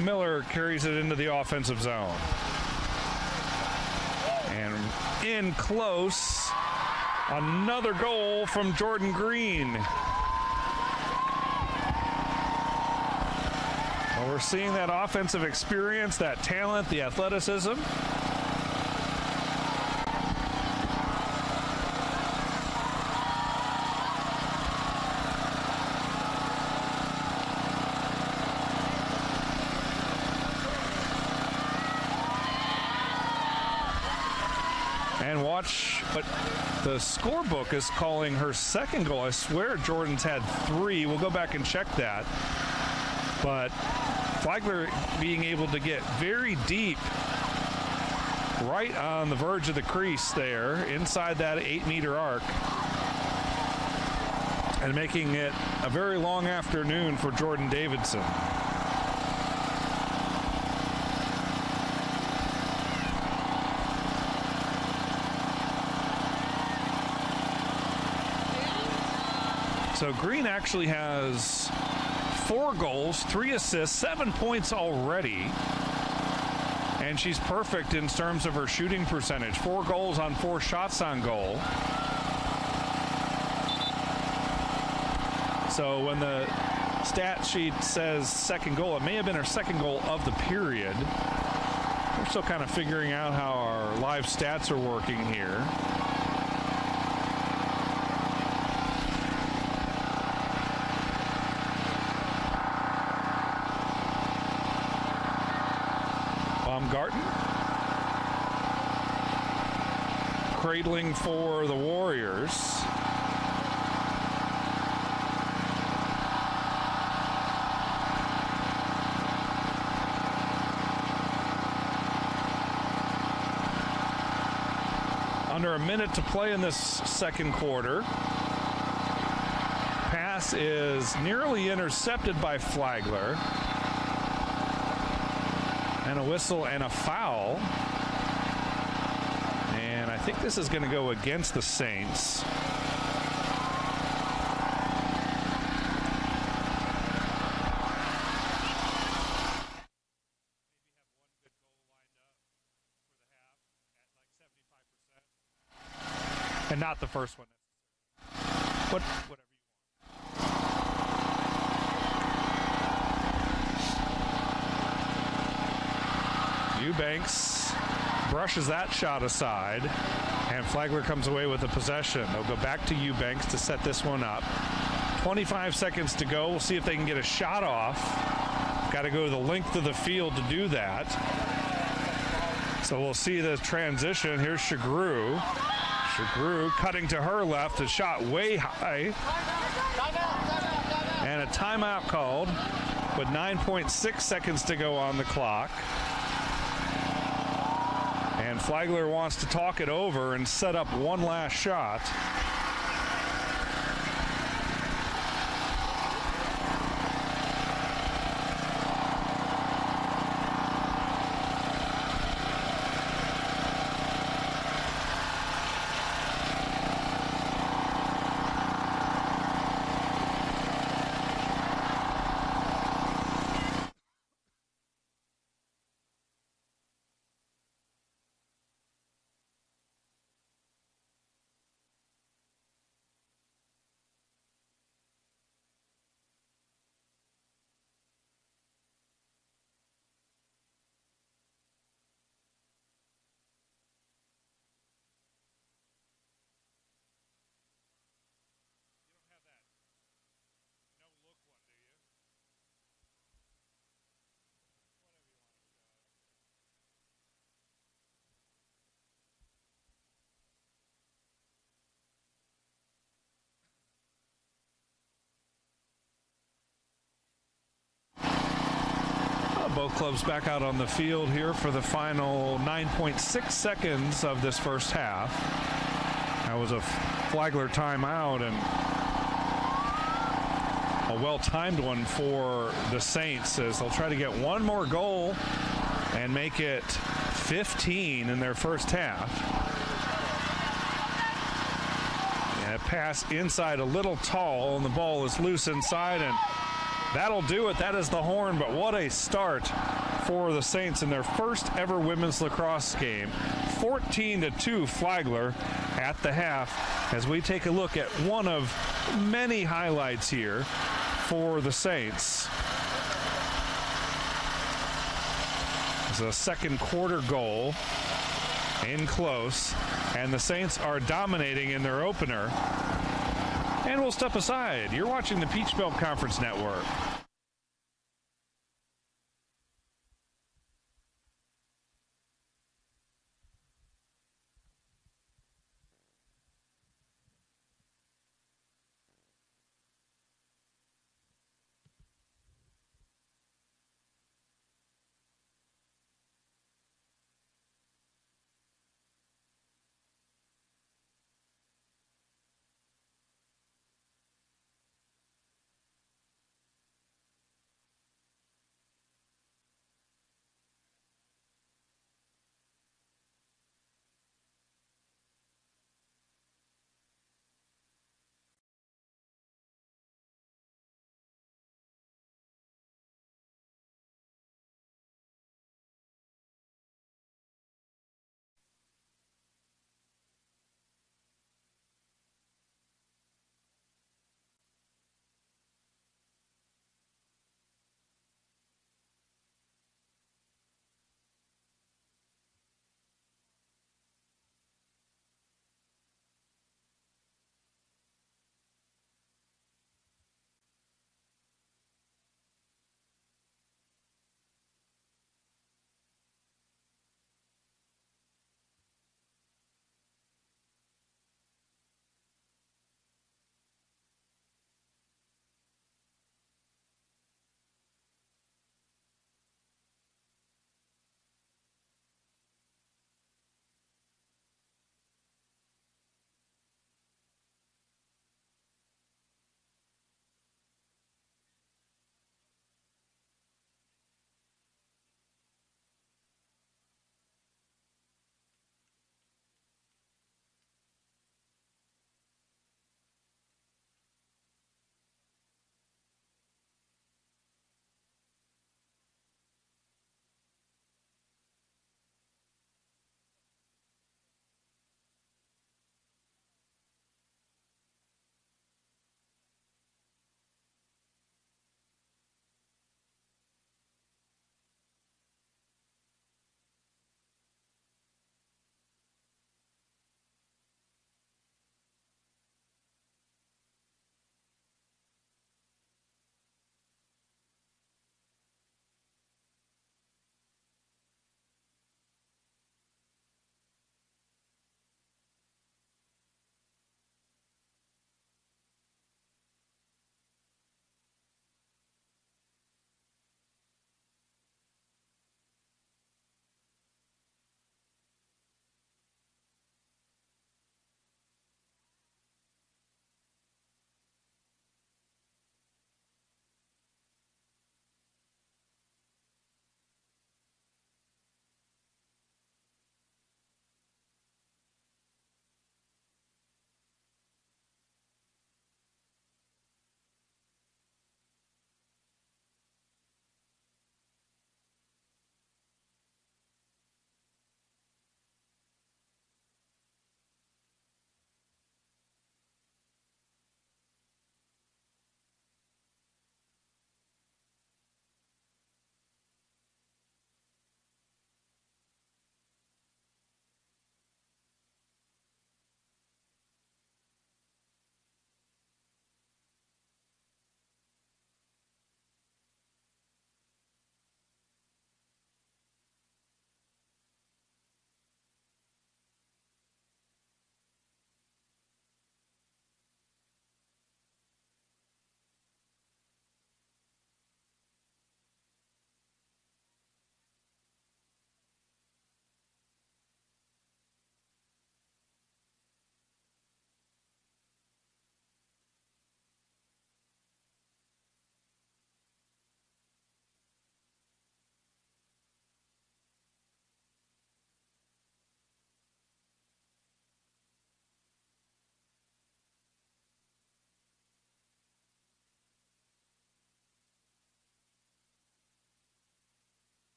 Speaker 1: Miller carries it into the offensive zone. And in close, another goal from Jordan Green. We're seeing that offensive experience, that talent, the athleticism. And watch what the scorebook is calling her second goal. I swear Jordan's had 3. We'll go back and check that. But Flagler being able to get very deep right on the verge of the crease there, inside that 8-meter arc, and making it a very long afternoon for Jordan Davidson. So Green actually has 4 goals, 3 assists, 7 points already. And she's perfect in terms of her shooting percentage. 4 goals on 4 shots on goal. So when the stat sheet says second goal, it may have been her second goal of the period. We're still kind of figuring out how our live stats are working here. Baumgarten cradling for the Warriors. Under a minute to play in this second quarter. Pass is nearly intercepted by Flagler. And a whistle and a foul. And I think this is going to go against the Saints. And not the first one. Whatever you want. Eubanks brushes that shot aside, and Flagler comes away with the possession. They'll go back to Eubanks to set this one up. 25 seconds to go. We'll see if they can get a shot off. Got to go the length of the field to do that. So we'll see the transition. Here's Shagru. Shagru cutting to her left, a shot way high. And a timeout called with 9.6 seconds to go on the clock. And Flagler wants to talk it over and set up one last shot. Both clubs back out on the field here for the final 9.6 seconds of this first half. That was a Flagler timeout and a well-timed one for the Saints as they'll try to get one more goal and make it 15 in their first half. And a pass inside a little tall, and the ball is loose inside, and that'll do it. That is the horn, but what a start for the Saints in their first ever women's lacrosse game. 14-2 Flagler at the half as we take a look at one of many highlights here for the Saints. It's a second quarter goal in close, and the Saints are dominating in their opener. And we'll step aside. You're watching the Peach Belt Conference Network.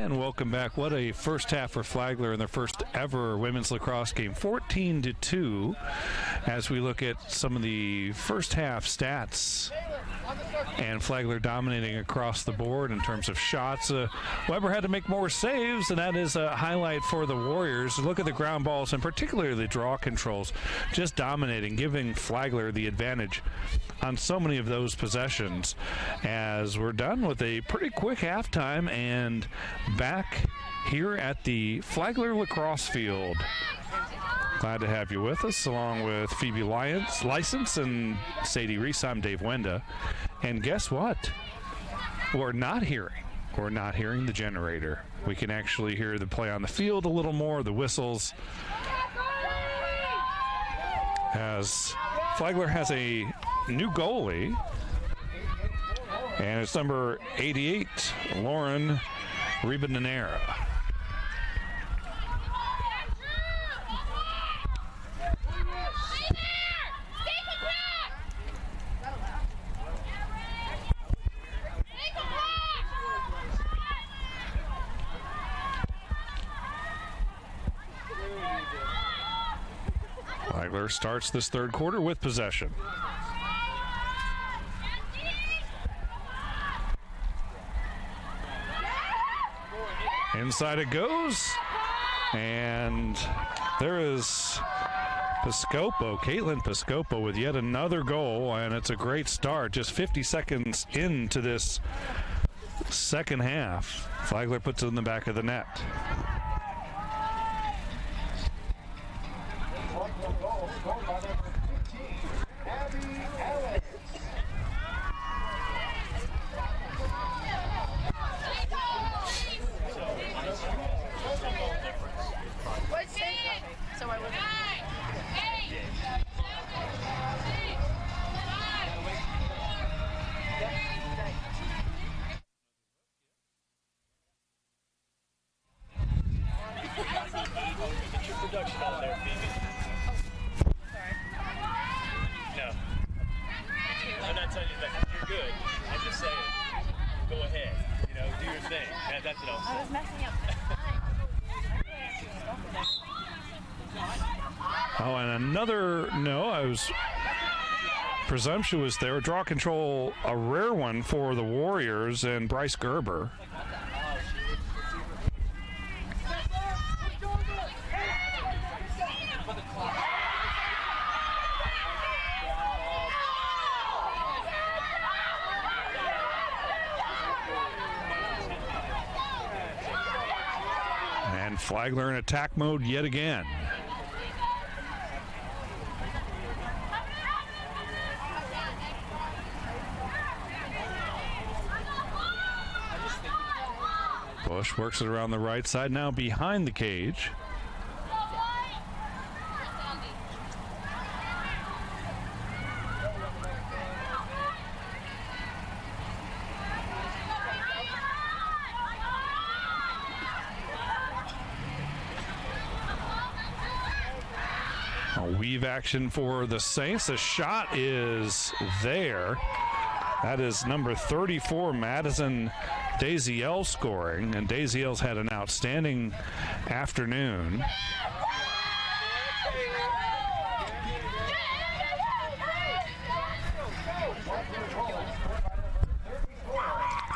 Speaker 1: And welcome back. What a first half for Flagler in their first ever women's lacrosse game, 14-2. As we look at some of the first half stats, and Flagler dominating across the board in terms of shots. Weber had to make more saves, and that is a highlight for the Warriors. Look at the ground balls, and particularly the draw controls, just dominating, giving Flagler the advantage on so many of those possessions. As we're done with a pretty quick halftime and back here at the Flagler lacrosse field. Glad to have you with us, along with Phoebe License and Sadie Reese. I'm Dave Wenda. And guess what? We're not hearing the generator. We can actually hear the play on the field a little more, the whistles. As Flagler has a new goalie, and it's number 88, Lauren Ribadenera. Flagler starts this third quarter with possession. Inside it goes, and there is Caitlin Piscopo with yet another goal, and it's a great start. Just 50 seconds into this second half, Flagler puts it in the back of the net. Presumptuous there. Draw control, a rare one for the Warriors and Bryce Gerber. And Flagler in attack mode yet again. Bush works it around the right side, now behind the cage. A weave action for the Saints. The shot is there. That is number 34, Madison Daziel, scoring, and Daziel's had an outstanding afternoon.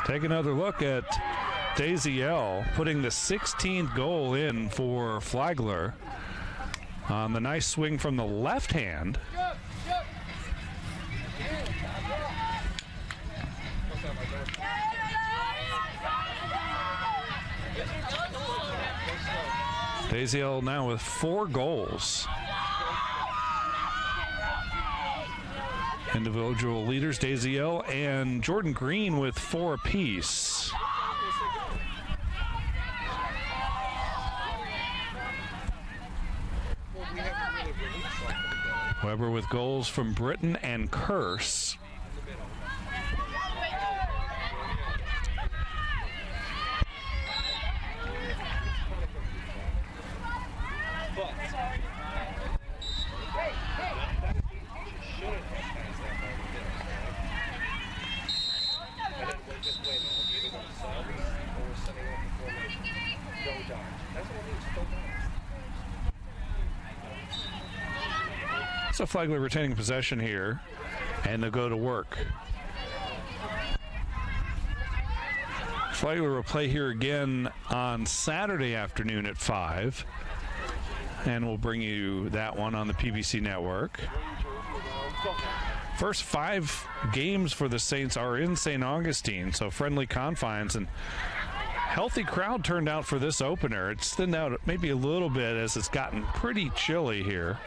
Speaker 1: Take another look at Daziel putting the 16th goal in for Flagler on the nice swing from the left hand. Daziel now with 4 goals. Individual leaders, Daziel and Jordan Green with 4 apiece. Weber with goals from Britton and Curse. So Flagler retaining possession here, and they'll go to work. Flagler will play here again on Saturday afternoon at 5, and we'll bring you that one on the PBC network. First 5 games for the Saints are in St. Augustine, so friendly confines, and healthy crowd turned out for this opener. It's thinned out maybe a little bit as it's gotten pretty chilly here.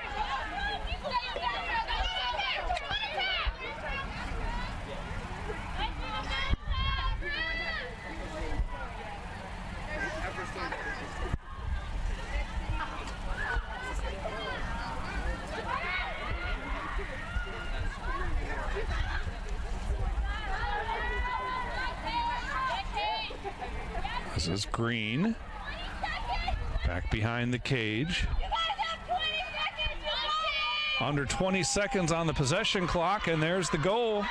Speaker 1: This is Green, back behind the cage. Under 20 seconds on the possession clock, and there's the goal.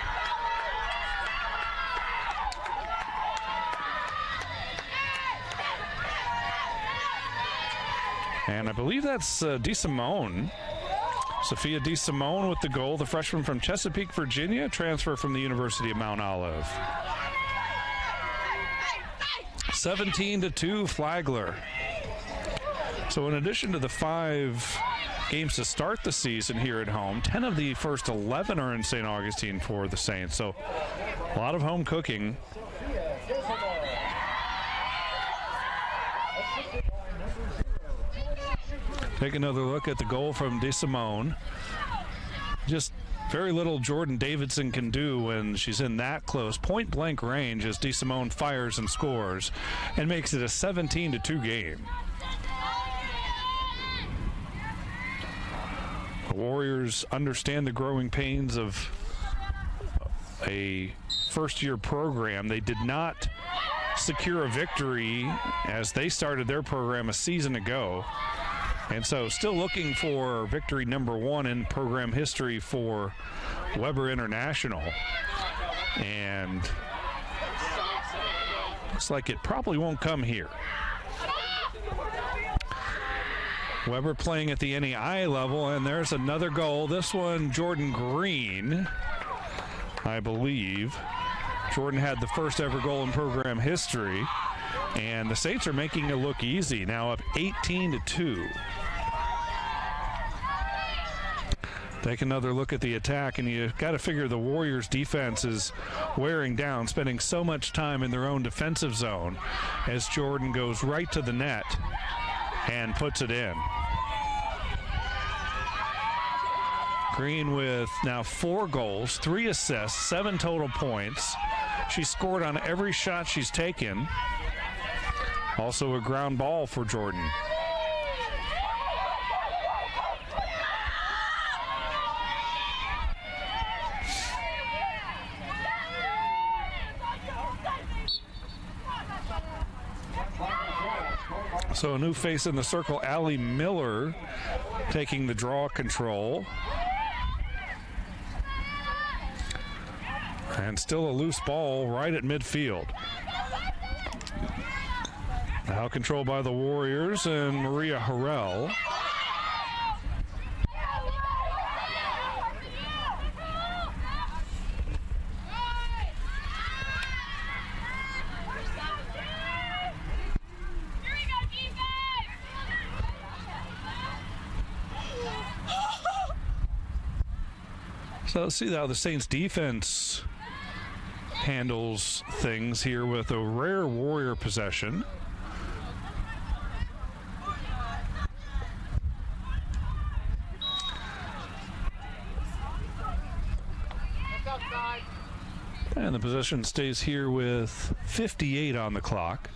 Speaker 1: And I believe that's DeSimone. Sophia DeSimone with the goal, the freshman from Chesapeake, Virginia, transfer from the University of Mount Olive. 17-2 Flagler. So in addition to the 5 games to start the season here at home, 10 of the first 11 are in St. Augustine for the Saints. So a lot of home cooking. Take another look at the goal from DeSimone. Just very little Jordan Davidson can do when she's in that close point blank range as DeSimone fires and scores and makes it a 17-2 game. The Warriors understand the growing pains of a first-year program. They did not secure a victory as they started their program a season ago. And so still looking for victory number 1 in program history for Weber International. And looks like it probably won't come here. Weber playing at the NEI level, and there's another goal. This one, Jordan Green, I believe. Jordan had the first ever goal in program history. And the Saints are making it look easy, now up 18-2. Take another look at the attack, and you got to figure the Warriors' defense is wearing down, spending so much time in their own defensive zone as Jordan goes right to the net and puts it in. Green with now 4 goals, 3 assists, 7 total points. She scored on every shot she's taken. Also a ground ball for Jordan. So a new face in the circle, Allie Miller taking the draw control. And still a loose ball right at midfield. Now controlled by the Warriors and Maria Harrell. So let's see how the Saints defense handles things here with a rare Warrior possession. And the possession stays here with 58 on the clock.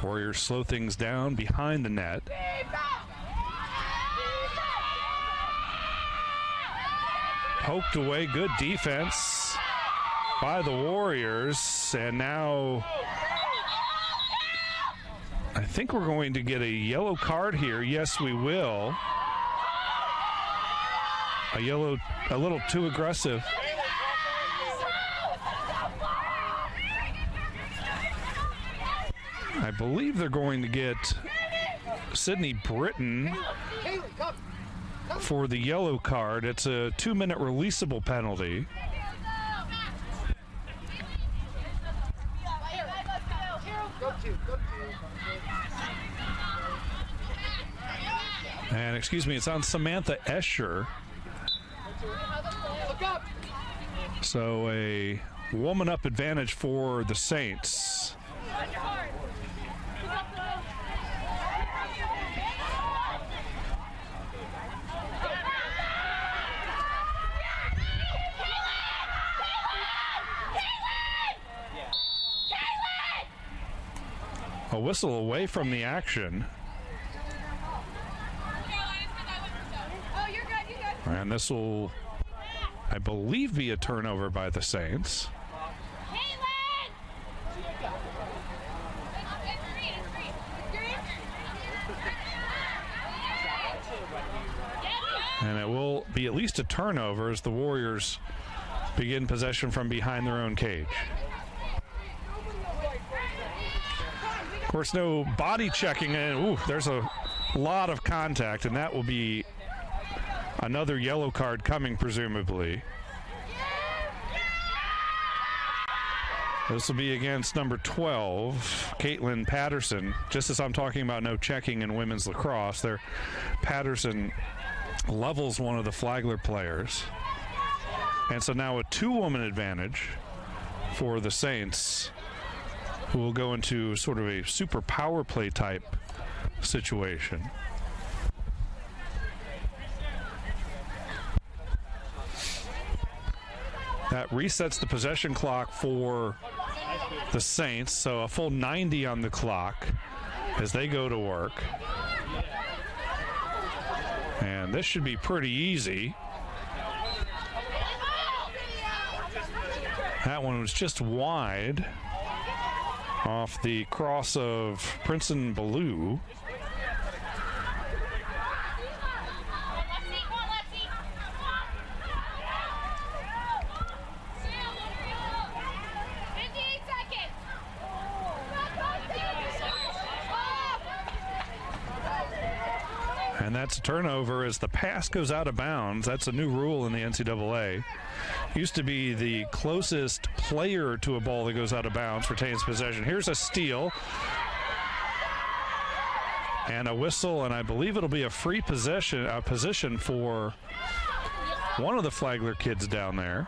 Speaker 1: Warriors slow things down behind the net. Poked away, good defense by the Warriors, and now I think we're going to get a yellow card here. Yes, we will. A yellow, a little too aggressive. I believe they're going to get Sydney Britton for the yellow card. It's a 2-minute releasable penalty. And excuse me, it's on Samantha Escher. So a woman up advantage for the Saints. A whistle away from the action. And this will, I believe, be a turnover by the Saints. And it will be at least a turnover as the Warriors begin possession from behind their own cage. Of course, no body checking, and there's a lot of contact, and that will be another yellow card coming, presumably. This will be against number 12, Caitlin Patterson. Just as I'm talking about no checking in women's lacrosse, there, Patterson levels one of the Flagler players. And so now a 2-woman advantage for the Saints, who will go into sort of a super power play type situation. That resets the possession clock for the Saints, so a full 90 on the clock as they go to work. And this should be pretty easy. That one was just wide off the cross of Princeton Ballou. And that's a turnover as the pass goes out of bounds. That's a new rule in the NCAA. Used to be the closest player to a ball that goes out of bounds retains possession. Here's a steal. And a whistle, and I believe it'll be a free position for one of the Flagler kids down there.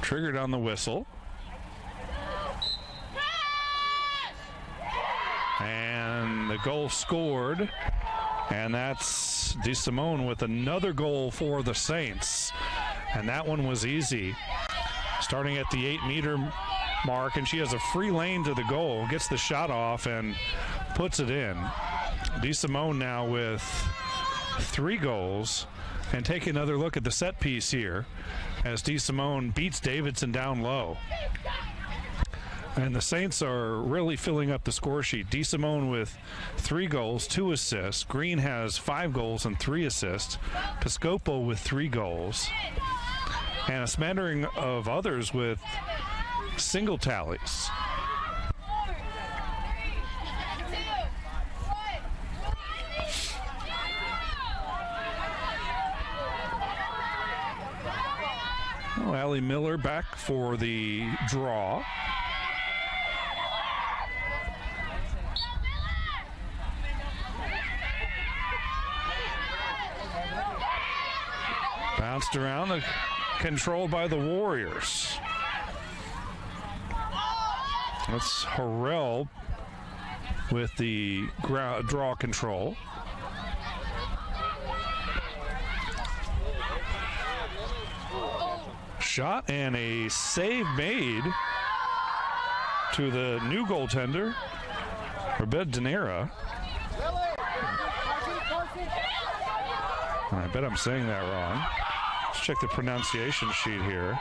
Speaker 1: Triggered on the whistle. And the goal scored. And that's DeSimone with another goal for the Saints. And that one was easy. Starting at the 8-meter mark, and she has a free lane to the goal. Gets the shot off and puts it in. DeSimone now with 3 goals. And take another look at the set piece here as DeSimone beats Davidson down low. And the Saints are really filling up the score sheet. DeSimone with 3 goals, 2 assists. Green has 5 goals and 3 assists. Piscopo with 3 goals. And a smattering of others with single tallies. Oh, Allie Miller back for the draw. Bounced around, controlled by the Warriors. That's Harrell with the draw control. Shot and a save made to the new goaltender, Rebecca Danera. I bet I'm saying that wrong. Let's check the pronunciation sheet here.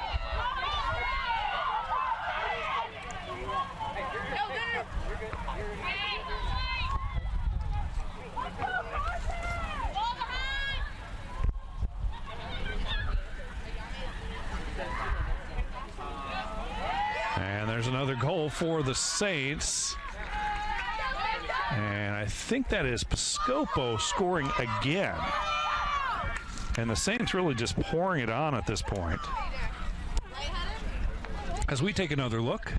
Speaker 1: And there's another goal for the Saints. And I think that is Piscopo scoring again. And the Saints really just pouring it on at this point. As we take another look.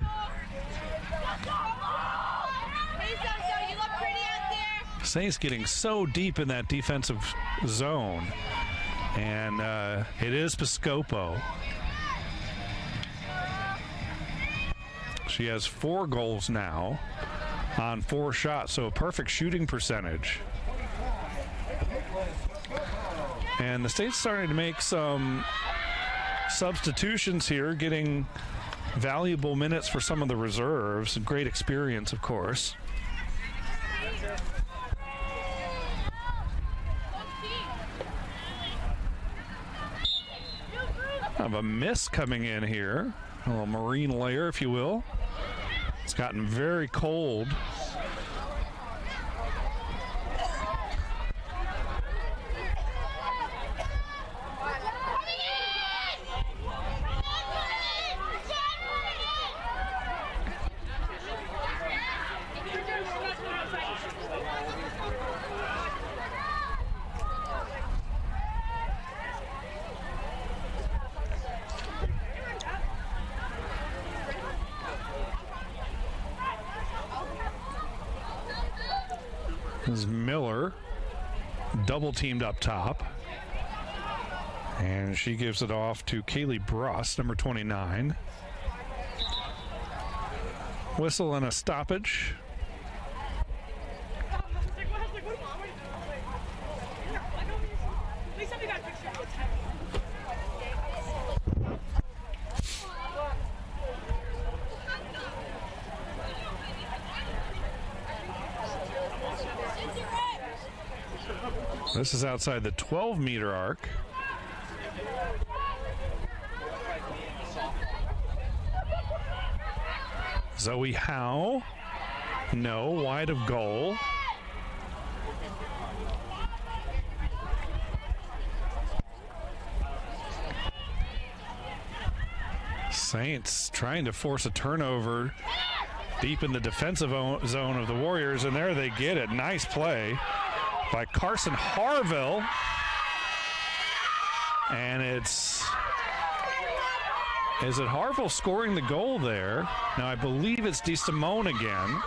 Speaker 1: Saints getting so deep in that defensive zone. And it is Piscopo. She has 4 goals now on 4 shots, so a perfect shooting percentage. And the State's starting to make some substitutions here, getting valuable minutes for some of the reserves. Great experience, of course. Kind of a miss coming in here. A little marine layer, if you will. It's gotten very cold. This is Miller, double teamed up top. And she gives it off to Kaylee Bruss, number 29. Whistle and a stoppage. This is outside the 12-meter arc. Zoe Howe. No, wide of goal. Saints trying to force a turnover deep in the defensive zone of the Warriors, and there they get it. Nice play by Carson Harville. And is it Harville scoring the goal there? Now I believe it's DeSimone again.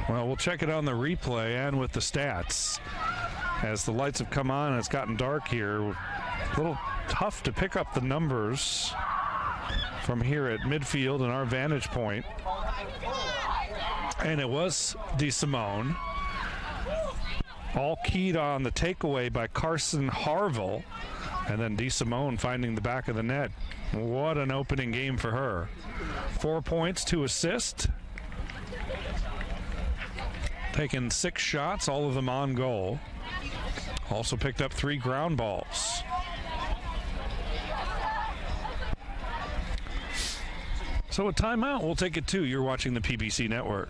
Speaker 1: Well, we'll check it on the replay and with the stats. As the lights have come on and it's gotten dark here, a little tough to pick up the numbers from here at midfield and our vantage point. And it was DeSimone. All keyed on the takeaway by Carson Harville. And then DeSimone finding the back of the net. What an opening game for her. 4 points, 2 assists. Taken 6 shots, all of them on goal. Also picked up 3 ground balls. So a timeout, we'll take it too. You're watching the PBC Network.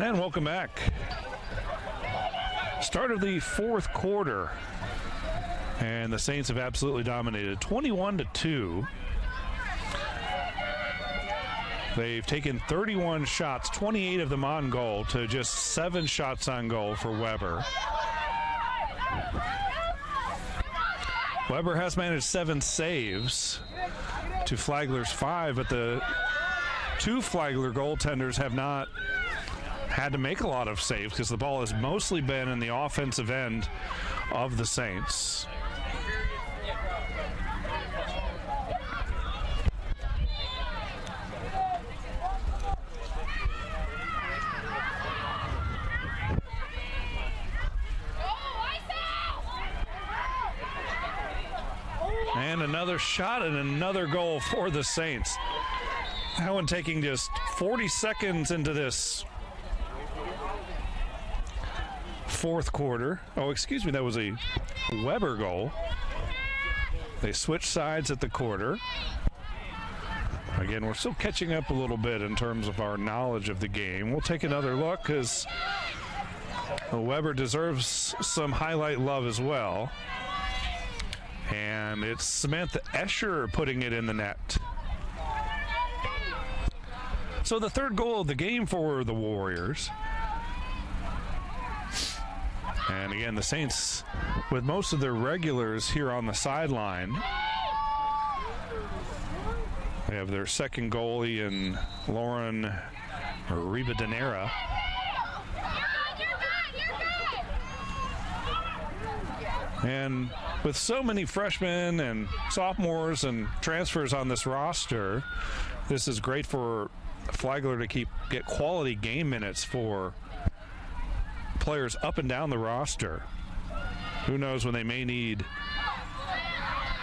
Speaker 1: And welcome back. Start of the fourth quarter. And the Saints have absolutely dominated, 21-2. They've taken 31 shots, 28 of them on goal, to just 7 shots on goal for Weber. Weber has managed 7 saves to Flagler's 5, but the 2 Flagler goaltenders have not had to make a lot of saves because the ball has mostly been in the offensive end of the Saints. And another shot and another goal for the Saints. That one taking just 40 seconds into this fourth quarter. Oh, excuse me, that was a Weber goal. They switched sides at the quarter. Again, we're still catching up a little bit in terms of our knowledge of the game. We'll take another look because Weber deserves some highlight love as well. And it's Samantha Escher putting it in the net. So the third goal of the game for the Warriors. And again, the Saints, with most of their regulars here on the sideline, they have their second goalie in Lauren Ribadenera. And with so many freshmen and sophomores and transfers on this roster, this is great for Flagler to get quality game minutes for players up and down the roster. Who knows when they may need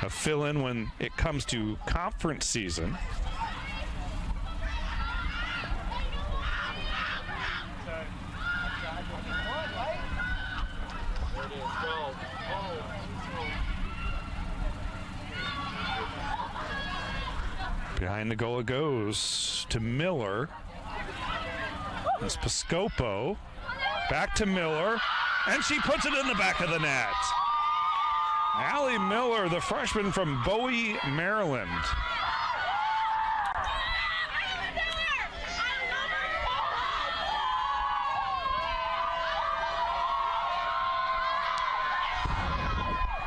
Speaker 1: a fill-in when it comes to conference season. Behind the goal it goes to Miller. That's Piscopo. Back to Miller. And she puts it in the back of the net. Allie Miller, the freshman from Bowie, Maryland.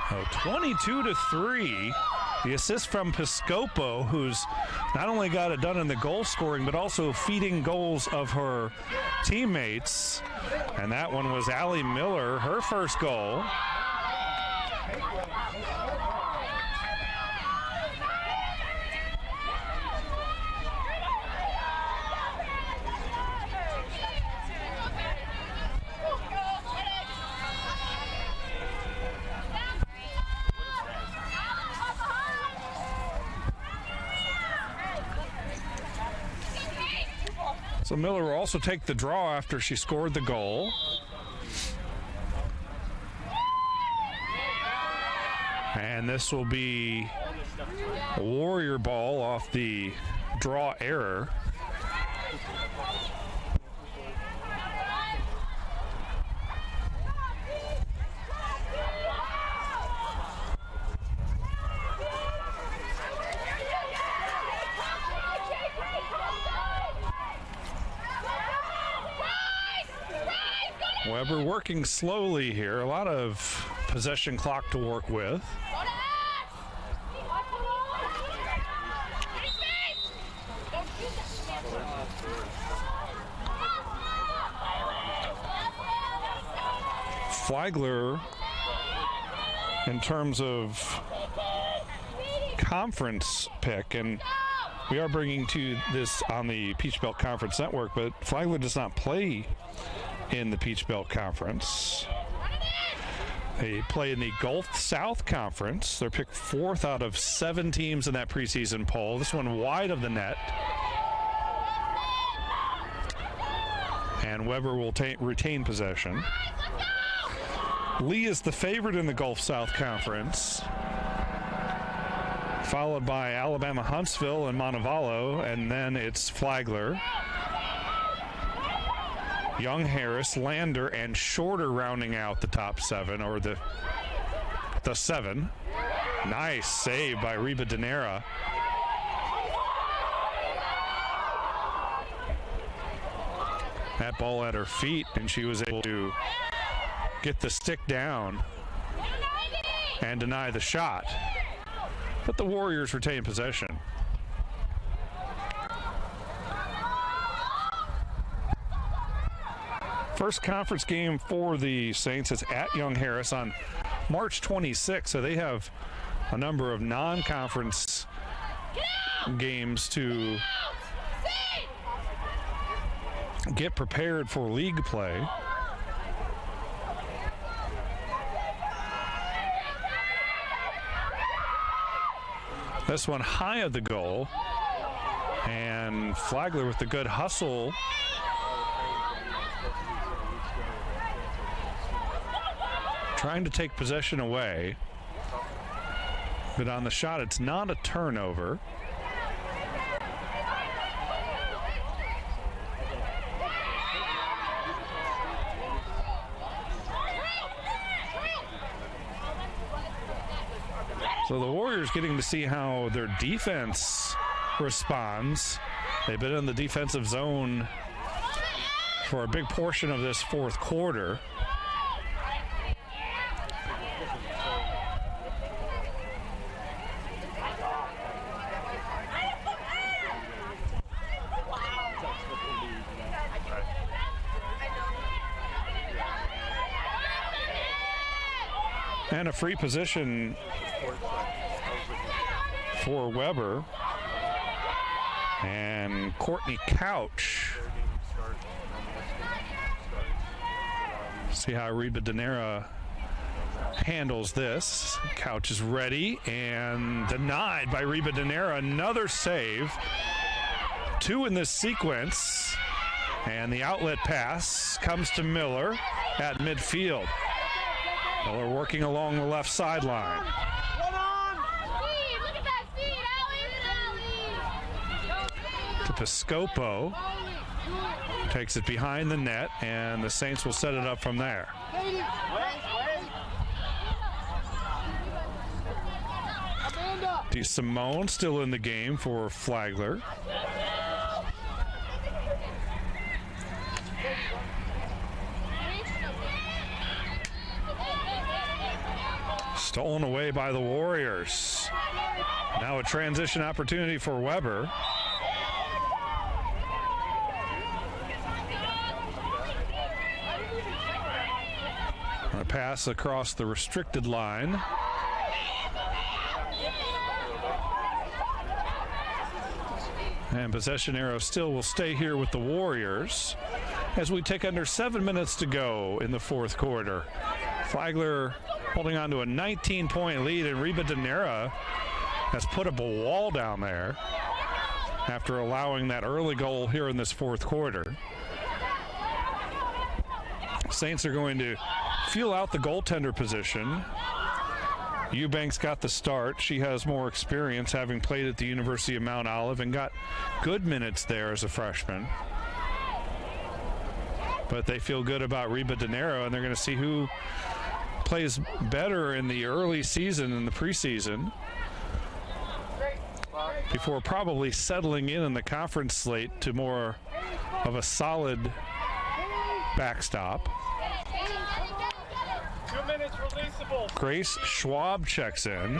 Speaker 1: Oh, 22-3. The assist from Piscopo, who's not only got it done in the goal scoring, but also feeding goals of her teammates. And that one was Allie Miller, her first goal. So Miller will also take the draw after she scored the goal. And this will be a Warrior ball off the draw error. Weber working slowly here. A lot of possession clock to work with. Flagler, in terms of conference pick, and we are bringing to this on the Peach Belt Conference Network, but Flagler does not play in the Peach Belt Conference. They play in the Gulf South Conference. They're picked 4th out of 7 teams in that preseason poll. This one wide of the net. And Weber will retain possession. Lee is the favorite in the Gulf South Conference, followed by Alabama Huntsville and Montevallo, and then it's Flagler. Young, Harris, Lander, and Shorter rounding out the top 7, or the 7. Nice save by Reba Danera. That ball at her feet, and she was able to get the stick down and deny the shot. But the Warriors retain possession. First conference game for the Saints is at Young Harris on March 26th, so they have a number of non-conference games to get prepared for league play. This one high of the goal, and Flagler with the good hustle. Trying to take possession away, but on the shot it's not a turnover. So the Warriors getting to see how their defense responds. They've been in the defensive zone for a big portion of this fourth quarter. And a free position for Weber. And Courtney Couch. See how Reba Danera handles this. Couch is ready and denied by Reba Danera. Another save. 2 in this sequence. And the outlet pass comes to Miller at midfield. Miller working along the left sideline. To Piscopo. Takes it behind the net, and the Saints will set it up from there. DeSimone still in the game for Flagler. Stolen away by the Warriors. Now a transition opportunity for Weber. A pass across the restricted line. And possession arrow still will stay here with the Warriors as we take under 7 minutes to go in the fourth quarter. Flagler holding on to a 19-point lead, and Reba Danera has put up a wall down there after allowing that early goal here in this fourth quarter. Saints are going to feel out the goaltender position. Eubanks got the start. She has more experience, having played at the University of Mount Olive and got good minutes there as a freshman. But they feel good about Reba Danera, and they're going to see who plays better in the early season, in the preseason, before probably settling in the conference slate to more of a solid backstop.
Speaker 2: 2 minutes releasable.
Speaker 1: Grace Schwab checks in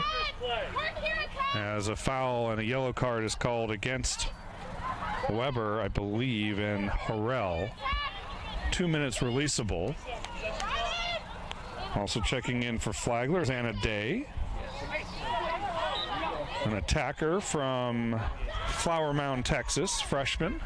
Speaker 1: as a foul and a yellow card is called against Weber, I believe, and Harrell. 2 minutes releasable. Also checking in for Flagler is Anna Day. An attacker from Flower Mound, Texas, freshman.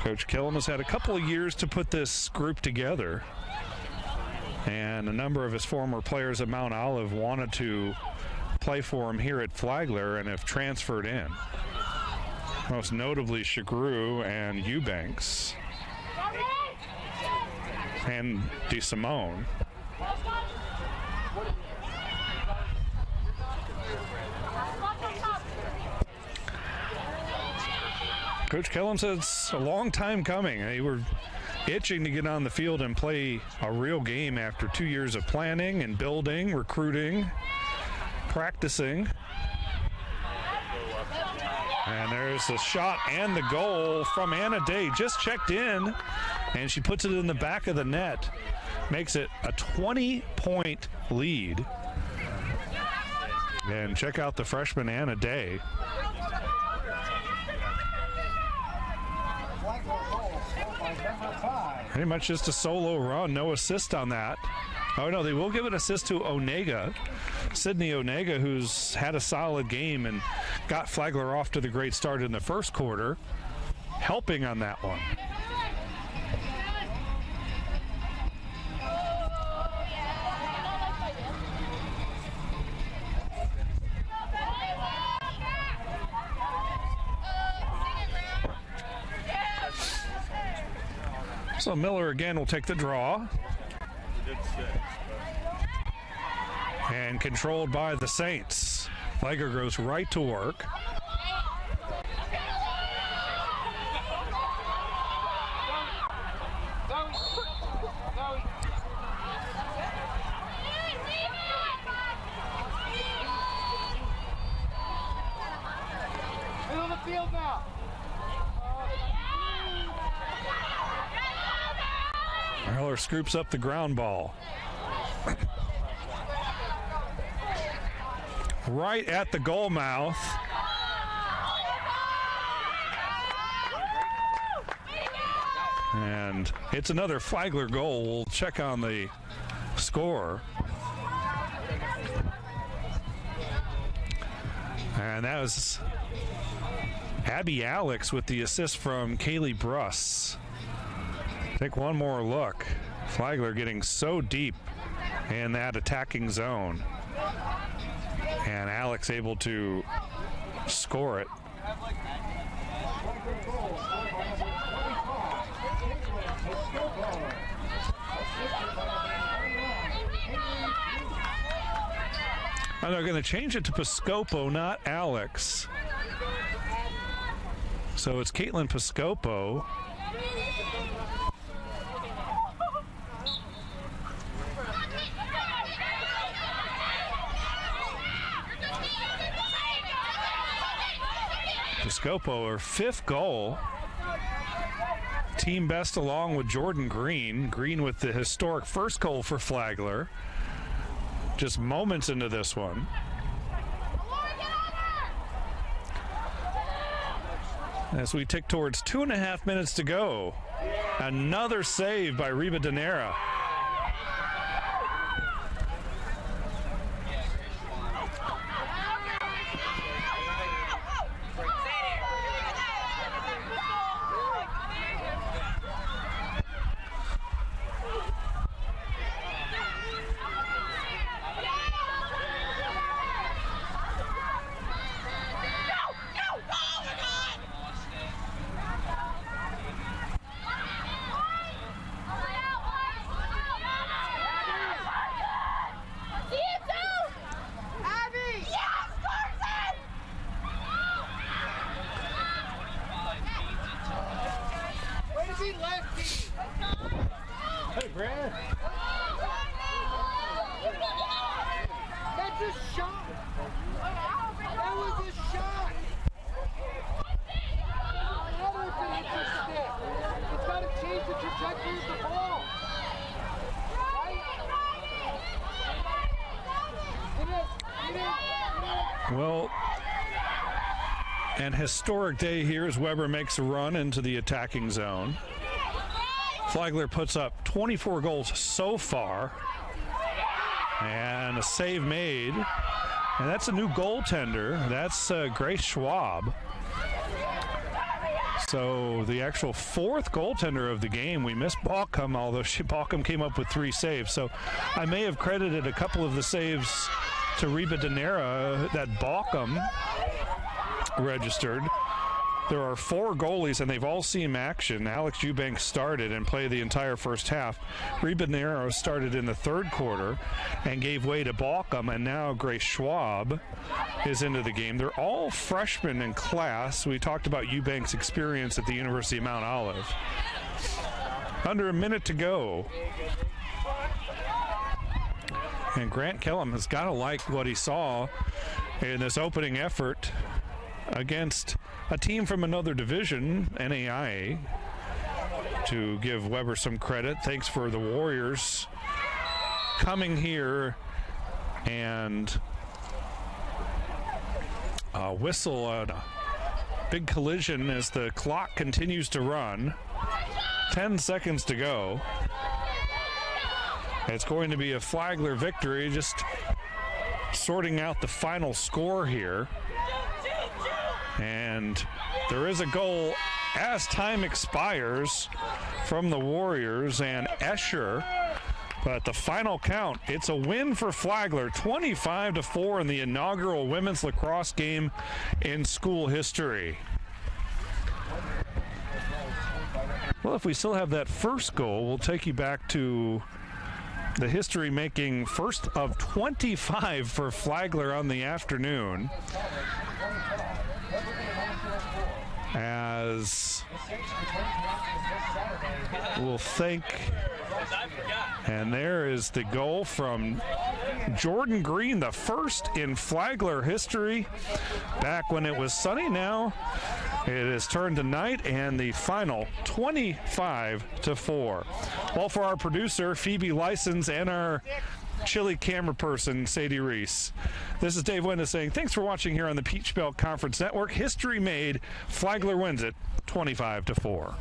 Speaker 1: Coach Killam has had a couple of years to put this group together, and a number of his former players at Mount Olive wanted to play for him here at Flagler and have transferred in. Most notably Shagru and Eubanks and DeSimone. Coach Kellum says it's a long time coming. They were itching to get on the field and play a real game after 2 years of planning and building, recruiting, practicing. And there's the shot and the goal from Anna Day. Just checked in, and she puts it in the back of the net. Makes it a 20-point lead. And check out the freshman Anna Day. Pretty much just a solo run, no assist on that. Oh, no, they will give an assist to Onega, Sydney Onega, who's had a solid game and got Flagler off to the great start in the first quarter, helping on that one. So Miller again will take the draw. And controlled by the Saints. Flagler goes right to work.
Speaker 2: Middle of the field now.
Speaker 1: Miller scoops up the ground ball. Right at the goal mouth. And it's another Flagler goal. We'll check on the score. And that was Abby Alex with the assist from Kaylee Bruss. Take one more look. Flagler getting so deep in that attacking zone. And Alex able to score it. And they're going to change it to Piscopo, not Alex. So it's Caitlin Piscopo. Piscopo, her fifth goal. Team best along with Jordan Green. Green with the historic first goal for Flagler. Just moments into this one. As we tick towards 2.5 minutes to go. Another save by Reba Danera.
Speaker 2: Hey, Brad. That's a shot. That was a shot. Another if it hits the stick. It's got to change the trajectory of the ball. Right?
Speaker 1: Well, an historic day here as Weber makes a run into the attacking zone. Flagler puts up 24 goals so far. And a save made. And that's a new goaltender. That's Grace Schwab. So the actual fourth goaltender of the game. We missed Balcom, although Balcom came up with 3 saves. So I may have credited a couple of the saves to Reba Danera that Balcom registered. There are 4 goalies, and they've all seen action. Alex Eubanks started and played the entire first half. Ribanero started in the third quarter and gave way to Balcom, and now Grace Schwab is into the game. They're all freshmen in class. We talked about Eubanks' experience at the University of Mount Olive. Under a minute to go. And Grant Kellum has got to like what he saw in this opening effort against a team from another division, NAIA, to give Weber some credit. Thanks for the Warriors coming here and whistle on a big collision as the clock continues to run. 10 seconds to go. It's going to be a Flagler victory, just sorting out the final score here. And there is a goal as time expires from the Warriors and Escher. But the final count, it's a win for Flagler, 25-4 in the inaugural women's lacrosse game in school history. Well, if we still have that first goal, we'll take you back to the history-making first of 25 for Flagler on the afternoon. As we'll think, and there is the goal from Jordan Green, the first in Flagler history. Back when it was sunny, now it has turned to night, and the final 25-4. Well, for our producer, Phoebe License, and our chilly camera person, Sadie Reese, this is Dave Wenda saying thanks for watching here on the Peach Belt Conference Network. History made. Flagler wins it 25-4.